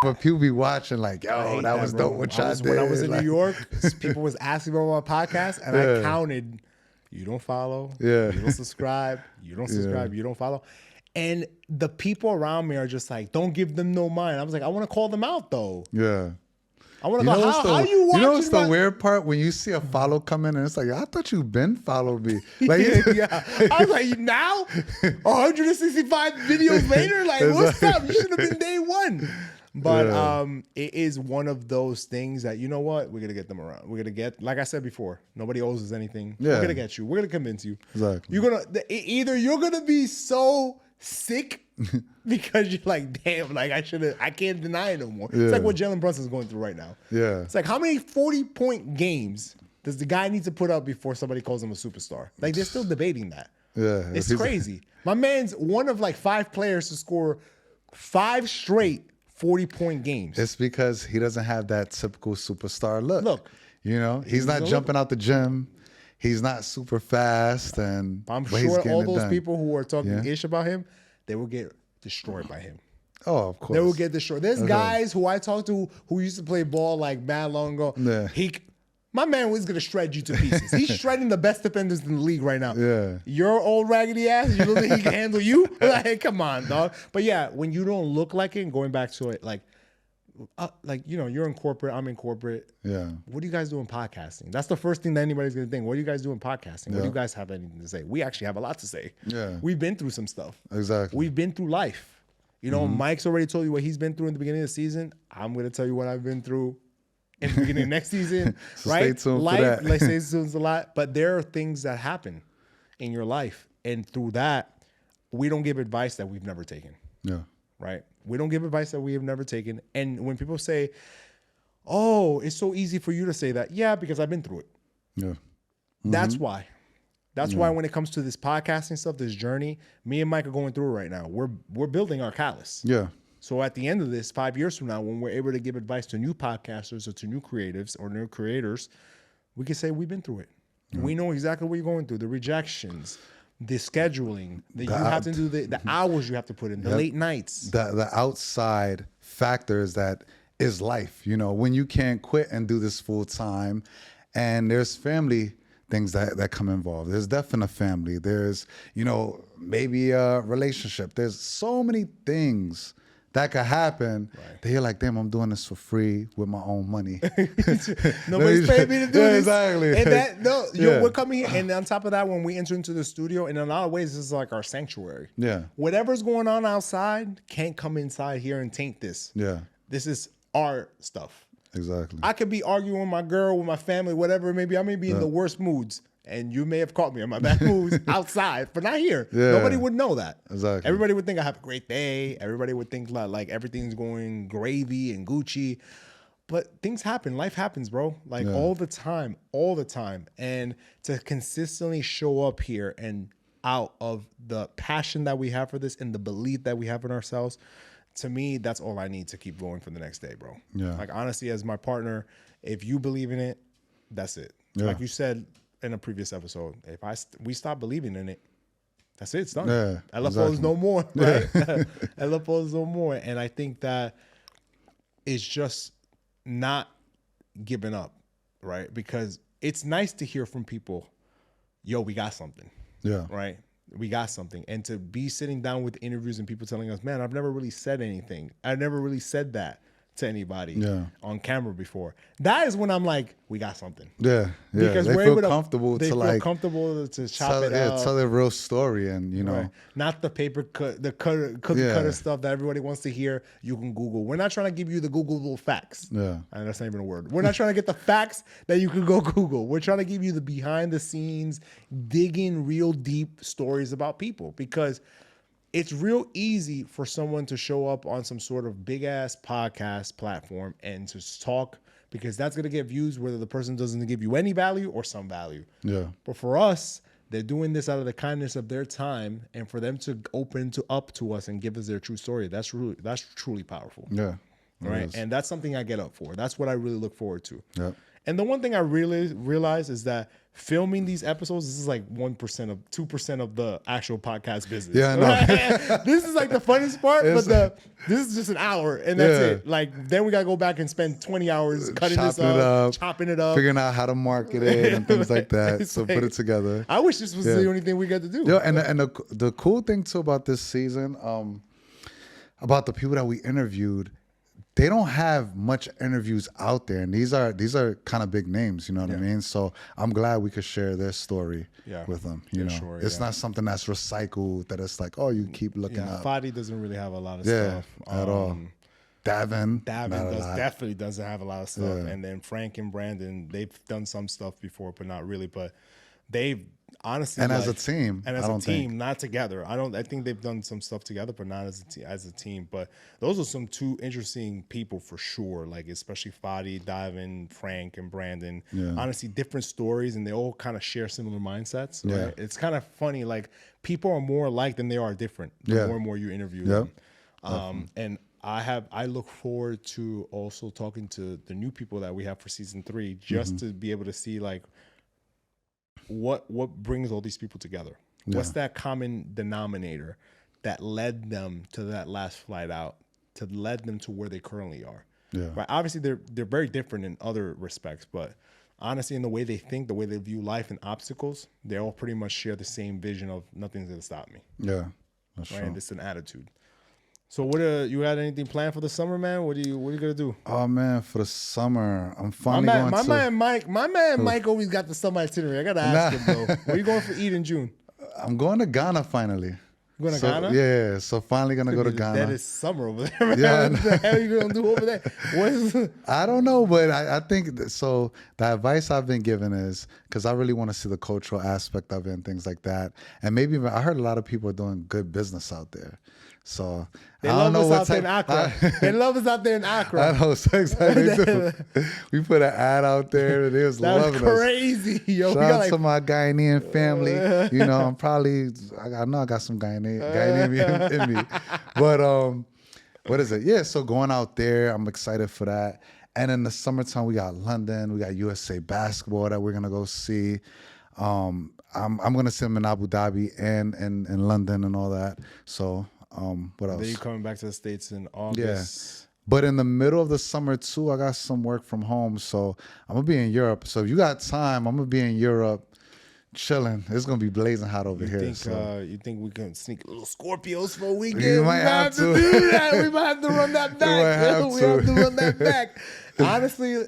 [SPEAKER 2] But people be watching like, yo, that was dope what y'all did.
[SPEAKER 1] When I was in New York, people was asking about my podcast, and I counted, you don't follow, you don't subscribe, you don't follow. And the people around me are just like, don't give them no mind. I was like, I want to call them out, though. Yeah. I want to know how you watching.
[SPEAKER 2] You know what's the weird part? When you see a follow come in, and it's like, I thought you been followed me. Like,
[SPEAKER 1] I was like, now? 165 videos later? Like, what's up? You should have been day one. But it is one of those things that, you know what? We're going to get them around. We're going to get, like I said before, nobody owes us anything. Yeah. We're going to get you. We're going to convince you. Exactly. Either you're going to be so sick because you're like, damn, like I can't deny it no more. Yeah. It's like what Jalen Brunson's going through right now. Yeah. It's like, how many 40-point games does the guy need to put up before somebody calls him a superstar? Like, they're still debating that. Yeah. It's crazy. My man's one of like 5 players to score 5 straight 40-point games.
[SPEAKER 2] It's because he doesn't have that typical superstar look. You know, he's not jumping out the gym. He's not super fast. And
[SPEAKER 1] I'm sure all those people who are talking ish about him, they will get destroyed by him.
[SPEAKER 2] Oh, of course.
[SPEAKER 1] They will get destroyed. There's guys who I talked to who used to play ball like mad long ago. Yeah. My man was going to shred you to pieces. He's shredding the best defenders in the league right now. Yeah. Your old raggedy ass, you don't think he can handle you? Like, come on, dog. But yeah, when you don't look like it, and going back to it, like, you know, you're in corporate, I'm in corporate. Yeah. What do you guys do in podcasting? That's the first thing that anybody's going to think. What do you guys do in podcasting? What do you guys have anything to say? We actually have a lot to say. Yeah. We've been through some stuff. Exactly. We've been through life. You know, Mike's already told you what he's been through in the beginning of the season. I'm going to tell you what I've been through in the beginning of next season, so right? Stay tuned for that. Like, stay tuned a lot. But there are things that happen in your life. And through that, we don't give advice that we've never taken. Yeah. Right? We don't give advice that we have never taken. And when people say, oh, it's so easy for you to say that. Yeah, because I've been through it. Yeah. That's why. That's why when it comes to this podcasting stuff, this journey, me and Mike are going through it right now. We're building our callus. Yeah. So at the end of this, 5 years from now, when we're able to give advice to new podcasters or to new creatives or new creators, we can say we've been through it. We know exactly what you're going through, the rejections, the scheduling, that you have to do the hours you have to put in, the late nights.
[SPEAKER 2] The outside factors that is life, you know, when you can't quit and do this full time, and there's family things that come involved. There's death in a family. There's, you know, maybe a relationship. There's so many things that could happen that you're like, damn, I'm doing this for free with my own money.
[SPEAKER 1] Nobody's paying me to do this.
[SPEAKER 2] Exactly.
[SPEAKER 1] And we're coming here, and on top of that, when we enter into the studio, in a lot of ways, this is like our sanctuary.
[SPEAKER 2] Yeah.
[SPEAKER 1] Whatever's going on outside can't come inside here and taint this.
[SPEAKER 2] Yeah.
[SPEAKER 1] This is our stuff.
[SPEAKER 2] Exactly.
[SPEAKER 1] I could be arguing with my girl, with my family, whatever it may be. I may be in the worst moods, and you may have caught me in my bad moods outside, but not here.
[SPEAKER 2] Yeah.
[SPEAKER 1] Nobody would know that.
[SPEAKER 2] Exactly.
[SPEAKER 1] Everybody would think I have a great day. Everybody would think like everything's going gravy and Gucci. But things happen. Life happens, bro. Like all the time. And to consistently show up here and out of the passion that we have for this and the belief that we have in ourselves, to me, that's all I need to keep going for the next day, bro.
[SPEAKER 2] Yeah.
[SPEAKER 1] Like, honestly, as my partner, if you believe in it, that's it.
[SPEAKER 2] Yeah.
[SPEAKER 1] Like you said in a previous episode, if we stop believing in it, that's it. It's done.
[SPEAKER 2] Yeah,
[SPEAKER 1] LFO is no more, right? LFO is no more. And I think that it's just not giving up, right? Because it's nice to hear from people, yo, we got something.
[SPEAKER 2] Yeah.
[SPEAKER 1] Right? We got something. And to be sitting down with interviews and people telling us, man, I've never really said anything. I've never really said that to anybody on camera before. That is when I'm like, we got something.
[SPEAKER 2] Yeah.
[SPEAKER 1] Because
[SPEAKER 2] they
[SPEAKER 1] we're
[SPEAKER 2] feel
[SPEAKER 1] able to,
[SPEAKER 2] comfortable
[SPEAKER 1] they
[SPEAKER 2] to
[SPEAKER 1] feel
[SPEAKER 2] like
[SPEAKER 1] comfortable to chop it up.
[SPEAKER 2] tell their real story, and you know,
[SPEAKER 1] Right. Not the paper cut, the cookie cutter stuff that everybody wants to hear. You can Google. We're not trying to give you the Googleable facts.
[SPEAKER 2] Yeah.
[SPEAKER 1] And that's not even a word. We're not trying to get the facts that you can go Google. We're trying to give you the behind the scenes, digging real deep stories about people, because it's real easy for someone to show up on some sort of big ass podcast platform and to talk, because that's going to get views whether the person doesn't give you any value or some value. Yeah. But for us, they're doing this out of the kindness of their time, and for them to open up to us and give us their true story, that's truly powerful. Yeah. Right. And that's something I get up for. That's what I really look forward to. Yeah. And the one thing I really realize is that filming these episodes, this is like 2% of the actual podcast business. Yeah, I know. This is like the funniest part, but this is just an hour and that's it. Like, then we got to go back and spend 20 hours cutting this up, chopping it up,
[SPEAKER 2] figuring out how to market it and things like that. So put it together.
[SPEAKER 1] I wish this was the only thing we got to do.
[SPEAKER 2] Yeah, and the cool thing too about this season, about the people that we interviewed, they don't have much interviews out there, and these are kind of big names, you know what I mean? So I'm glad we could share their story with them. You know, it's not something that's recycled, that it's like, oh, you keep looking up.
[SPEAKER 1] Fadi doesn't really have a lot of stuff
[SPEAKER 2] at all. Davin
[SPEAKER 1] definitely doesn't have a lot of stuff, and then Frank and Brandon, they've done some stuff before, but not really. But they've honestly,
[SPEAKER 2] and as a team,
[SPEAKER 1] not together. I think they've done some stuff together, but not as a team. But those are some two interesting people for sure. Like, especially Fadi, Davin, Frank, and Brandon. Yeah. Honestly, different stories, and they all kind of share similar mindsets. Right? Yeah. It's kind of funny. Like, people are more alike than they are different. The more and more you interview them. And I look forward to also talking to the new people that we have for season 3, just to be able to see like what brings all these people together. What's that common denominator that led them to that last flight out, to led them to where they currently are. Right? Obviously they're very different in other respects, but honestly, in the way they think, the way they view life and obstacles, they all pretty much share the same vision of nothing's gonna stop me.
[SPEAKER 2] Yeah, that's
[SPEAKER 1] right.
[SPEAKER 2] True.
[SPEAKER 1] And it's an attitude. So what you had anything planned for the summer, man? What are you gonna do?
[SPEAKER 2] Oh man, for the summer, I'm finally going to.
[SPEAKER 1] My man Mike always got the summer itinerary. I gotta ask him though. Where you going for Eid in June?
[SPEAKER 2] I'm going to Ghana finally.
[SPEAKER 1] You going to Ghana?
[SPEAKER 2] Yeah, so finally gonna go to Ghana.
[SPEAKER 1] That is summer over there, man. Yeah, what the hell are you gonna do over there?
[SPEAKER 2] I don't know, but I think so. The advice I've been given is, because I really want to see the cultural aspect of it and things like that, and maybe I heard a lot of people are doing good business out there. So
[SPEAKER 1] they love us out there in Accra. They love us out there in Accra.
[SPEAKER 2] I know, so exactly too. We put an ad out there, and they was loving us.
[SPEAKER 1] That was crazy, yo.
[SPEAKER 2] Shout out to my Ghanaian family. You know, I know I got some Ghanaian in me, but what is it? Yeah, so going out there, I'm excited for that. And in the summertime, we got London, we got USA basketball that we're gonna go see. I'm gonna see them in Abu Dhabi and in London and all that. So what else?
[SPEAKER 1] Then you coming back to the States in August.
[SPEAKER 2] Yeah. But in the middle of the summer too, I got some work from home. So I'm gonna be in Europe. So if you got time, I'm gonna be in Europe chilling. It's gonna be blazing hot over here.
[SPEAKER 1] You think we can sneak little Scorpios for a weekend?
[SPEAKER 2] We might
[SPEAKER 1] might
[SPEAKER 2] have to
[SPEAKER 1] do that. We might have to run that back. We have to run that back. Honestly,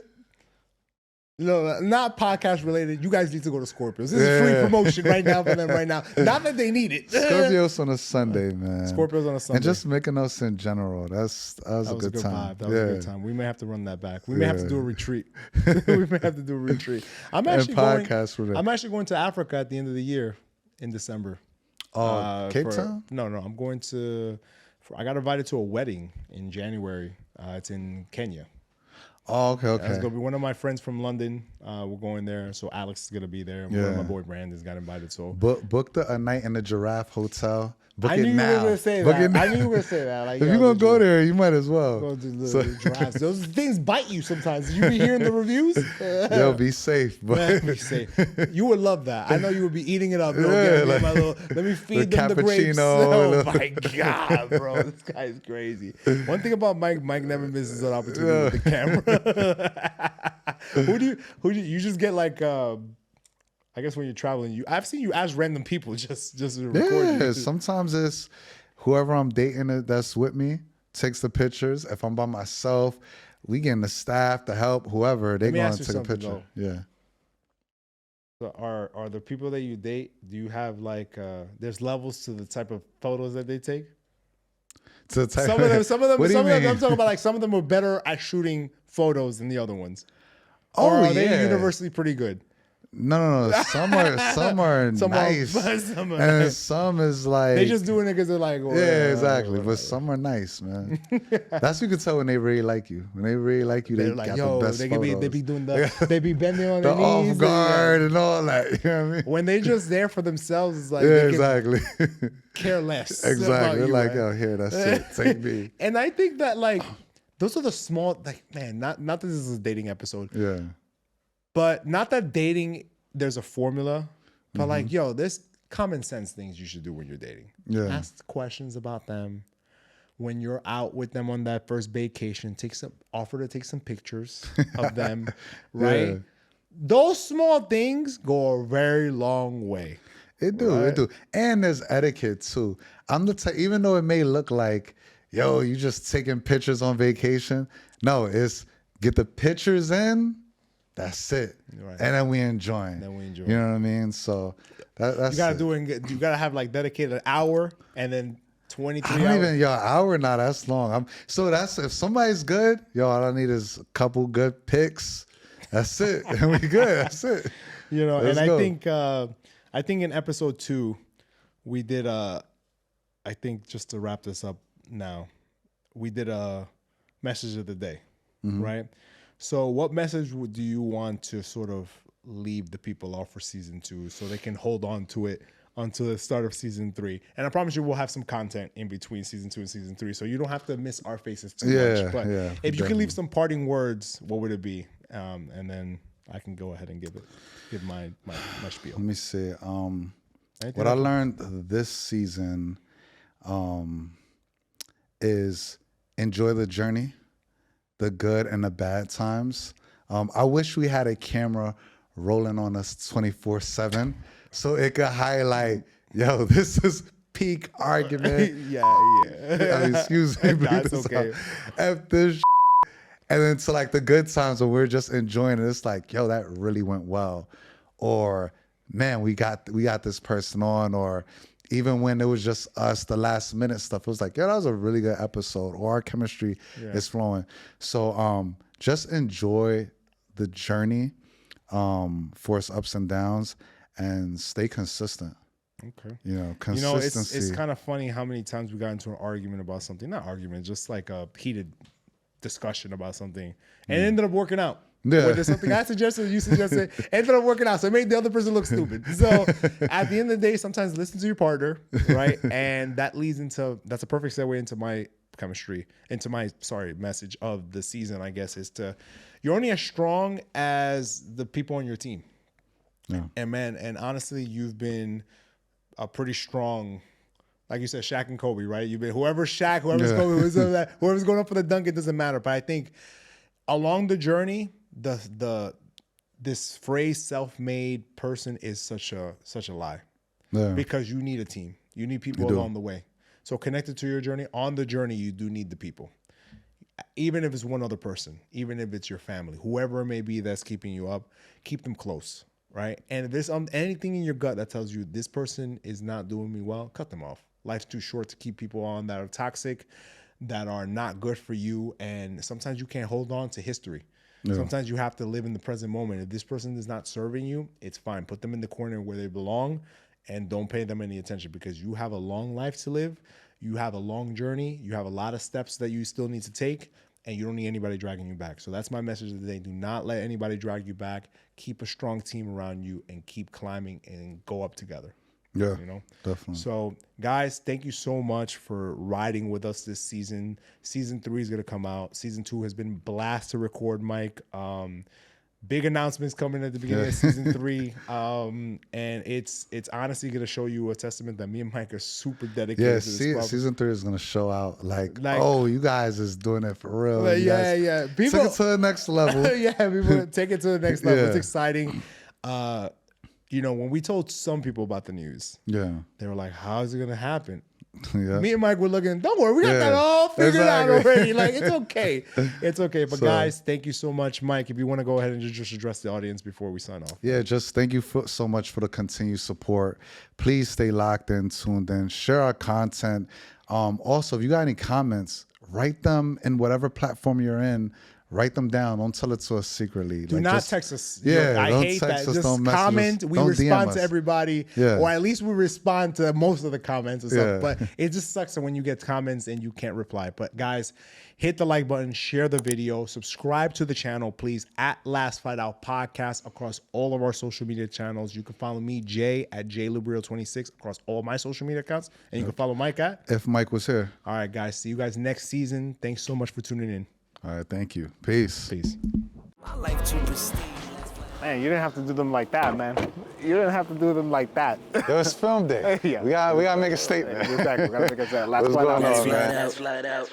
[SPEAKER 1] no, not podcast related. You guys need to go to Scorpios. This is free promotion right now for them right now. Not that they need it.
[SPEAKER 2] Scorpios on a Sunday, man.
[SPEAKER 1] Scorpios on a Sunday.
[SPEAKER 2] And just Mykonos in general. That was a good time.
[SPEAKER 1] Vibe. That was a good time. We may have to run that back. We may have to do a retreat. We may have to do a retreat. I'm actually going to Africa at the end of the year in December.
[SPEAKER 2] Cape Town?
[SPEAKER 1] No. I'm going to. I got invited to a wedding in January. It's in Kenya.
[SPEAKER 2] Oh, okay.
[SPEAKER 1] It's gonna be one of my friends from London. We're going there, so Alex is gonna be there. One of my boy Brandon's got invited. So
[SPEAKER 2] book a night in the Giraffe Hotel. Book
[SPEAKER 1] I
[SPEAKER 2] it
[SPEAKER 1] knew
[SPEAKER 2] now.
[SPEAKER 1] you were gonna say that. I knew you were gonna say that. Like,
[SPEAKER 2] if you're gonna go there, you might as well.
[SPEAKER 1] Go to the giraffes. Those things bite you sometimes. Did you be hearing the reviews?
[SPEAKER 2] Yo, be safe. But
[SPEAKER 1] be safe. You would love that. I know you would be eating it up. Let me feed them the grapes. Oh my god, bro, this guy is crazy. One thing about Mike never misses an opportunity with the camera. Who do you just get like? I guess when you're traveling, I've seen you ask random people just to record.
[SPEAKER 2] Yeah, sometimes it's whoever I'm dating that's with me takes the pictures. If I'm by myself, we getting the staff, the help, whoever, they going to take a picture.
[SPEAKER 1] Though.
[SPEAKER 2] Yeah.
[SPEAKER 1] So are the people that you date, do you have like there's levels to the type of photos that they take? Some of them I'm talking about, like, some of them are better at shooting photos than the other ones. Or are they universally pretty good?
[SPEAKER 2] No. Some are nice, and some is like
[SPEAKER 1] they just doing it because they're like,
[SPEAKER 2] yeah, exactly. But some are nice, man. That's you can tell when they really like you. When they really like you, they
[SPEAKER 1] like,
[SPEAKER 2] got the best photos.
[SPEAKER 1] They be doing they be bending on their
[SPEAKER 2] the
[SPEAKER 1] knees,
[SPEAKER 2] off guard and all that. You know what I mean?
[SPEAKER 1] When they just there for themselves, it's like
[SPEAKER 2] exactly.
[SPEAKER 1] Care less.
[SPEAKER 2] Exactly. They're
[SPEAKER 1] you,
[SPEAKER 2] like,
[SPEAKER 1] right?
[SPEAKER 2] oh, here, that's it. Take me.
[SPEAKER 1] And I think that, like, those are the small, like, man, not that this is a dating episode.
[SPEAKER 2] Yeah.
[SPEAKER 1] But not that dating, there's a formula, but like, yo, there's common sense things you should do when you're dating.
[SPEAKER 2] Yeah.
[SPEAKER 1] Ask questions about them. When you're out with them on that first vacation, offer to take some pictures of them, right? Yeah. Those small things go a very long way.
[SPEAKER 2] It do. And there's etiquette too. I'm the type, even though it may look like, yo, you just taking pictures on vacation. No, it's get the pictures in. That's it. Right. And then we enjoy. You know what I mean? So that's
[SPEAKER 1] you gotta you gotta have like dedicated an hour and then 23 hours.
[SPEAKER 2] I don't even, hour not that's long. So that's if somebody's good, all I need is a couple good pics. That's it. And we good. That's it.
[SPEAKER 1] You know, let's go. I think in episode 2, we did I think just to wrap this up now, we did a message of the day, right? So what message do you want to sort of leave the people off for season 2 so they can hold on to it until the start of season 3? And I promise you we'll have some content in between season 2 and season 3, so you don't have to miss our faces too much. But if you can leave some parting words, what would it be? And then I can go ahead and give my spiel.
[SPEAKER 2] Let me see. What I learned this season is enjoy the journey, the good and the bad times. I wish we had a camera rolling on us 24/7 so it could highlight, yo, this is peak argument.
[SPEAKER 1] Yeah.
[SPEAKER 2] Excuse me.
[SPEAKER 1] That's okay.
[SPEAKER 2] F this and then to like the good times when we're just enjoying it, it's like, yo, that really went well. Or, man, we got this person on. Or even when it was just us, the last minute stuff, it was like, yeah, that was a really good episode. Or our chemistry is flowing. So just enjoy the journey, for its ups and downs, and stay consistent.
[SPEAKER 1] Okay.
[SPEAKER 2] Consistency.
[SPEAKER 1] It's kind of funny how many times we got into an argument about something. Not argument, just like a heated discussion about something. And it ended up working out.
[SPEAKER 2] Yeah.
[SPEAKER 1] There's something I suggested, you suggested, ended up working out. So it made the other person look stupid. So at the end of the day, sometimes listen to your partner, right? And that leads into, that's a perfect segue into my chemistry. Into my message of the season, I guess, is you're only as strong as the people on your team.
[SPEAKER 2] Yeah.
[SPEAKER 1] And man, and honestly, you've been a pretty strong, like you said, Shaq and Kobe, right? You've been whoever's Shaq, whoever's Kobe, whoever's going up for the dunk, it doesn't matter. But I think along the journey, this phrase "self-made person" is such a lie, because you need a team, you need people along the way. So connected to your journey, on the journey, you do need the people, even if it's one other person, even if it's your family, whoever it may be that's keeping you up, keep them close. Right. And if there's anything in your gut that tells you this person is not doing me well, cut them off. Life's too short to keep people on that are toxic, that are not good for you. And sometimes you can't hold on to history. Yeah. Sometimes you have to live in the present moment. If this person is not serving you, it's fine. Put them in the corner where they belong and don't pay them any attention, because you have a long life to live. You have a long journey. You have a lot of steps that you still need to take. And you don't need anybody dragging you back. So that's my message of the day. Do not let anybody drag you back. Keep a strong team around you and keep climbing and go up together.
[SPEAKER 2] Yeah,
[SPEAKER 1] definitely. So guys, thank you so much for riding with us this season. Season 3 is going to come out. Season 2 has been blast to record, Mike. Big announcements coming at the beginning of season 3. And it's honestly going to show you a testament that me and Mike are super dedicated to this.
[SPEAKER 2] Season 3 is going to show out like, oh, you guys is doing it for real. People take it to the next level.
[SPEAKER 1] People take it to the next level. It's exciting. When we told some people about the news, they were like, how is it going to happen? Me and Mike were looking, don't worry, we got that all figured out already. Like, it's okay. It's okay. But guys, thank you so much. Mike, if you want to go ahead and just address the audience before we sign off.
[SPEAKER 2] Yeah, just thank you so much for the continued support. Please stay locked in, tuned in, share our content. Also, if you got any comments, write them in whatever platform you're in. Write them down. Don't tell it to us secretly.
[SPEAKER 1] Do not text us.
[SPEAKER 2] Yeah,
[SPEAKER 1] I hate that. Just comment. We respond to everybody. Or at least we respond to most of the comments and stuff. But it just sucks when you get comments and you can't reply. But guys, hit the like button, share the video, subscribe to the channel, please, at Last Flight Out Podcast across all of our social media channels. You can follow me, Jay, at JLubrio26 across all my social media accounts. And you can follow Mike at
[SPEAKER 2] If Mike Was Here.
[SPEAKER 1] All right, guys. See you guys next season. Thanks so much for tuning in.
[SPEAKER 2] All right, thank you. Peace.
[SPEAKER 3] My life too pristine.
[SPEAKER 1] Man, you didn't have to do them like that, man. You didn't have to do them like that.
[SPEAKER 2] It was film day. We gotta make a statement.
[SPEAKER 1] Exactly. We gotta make a statement.
[SPEAKER 2] What's going on, man?
[SPEAKER 3] Let's fly out.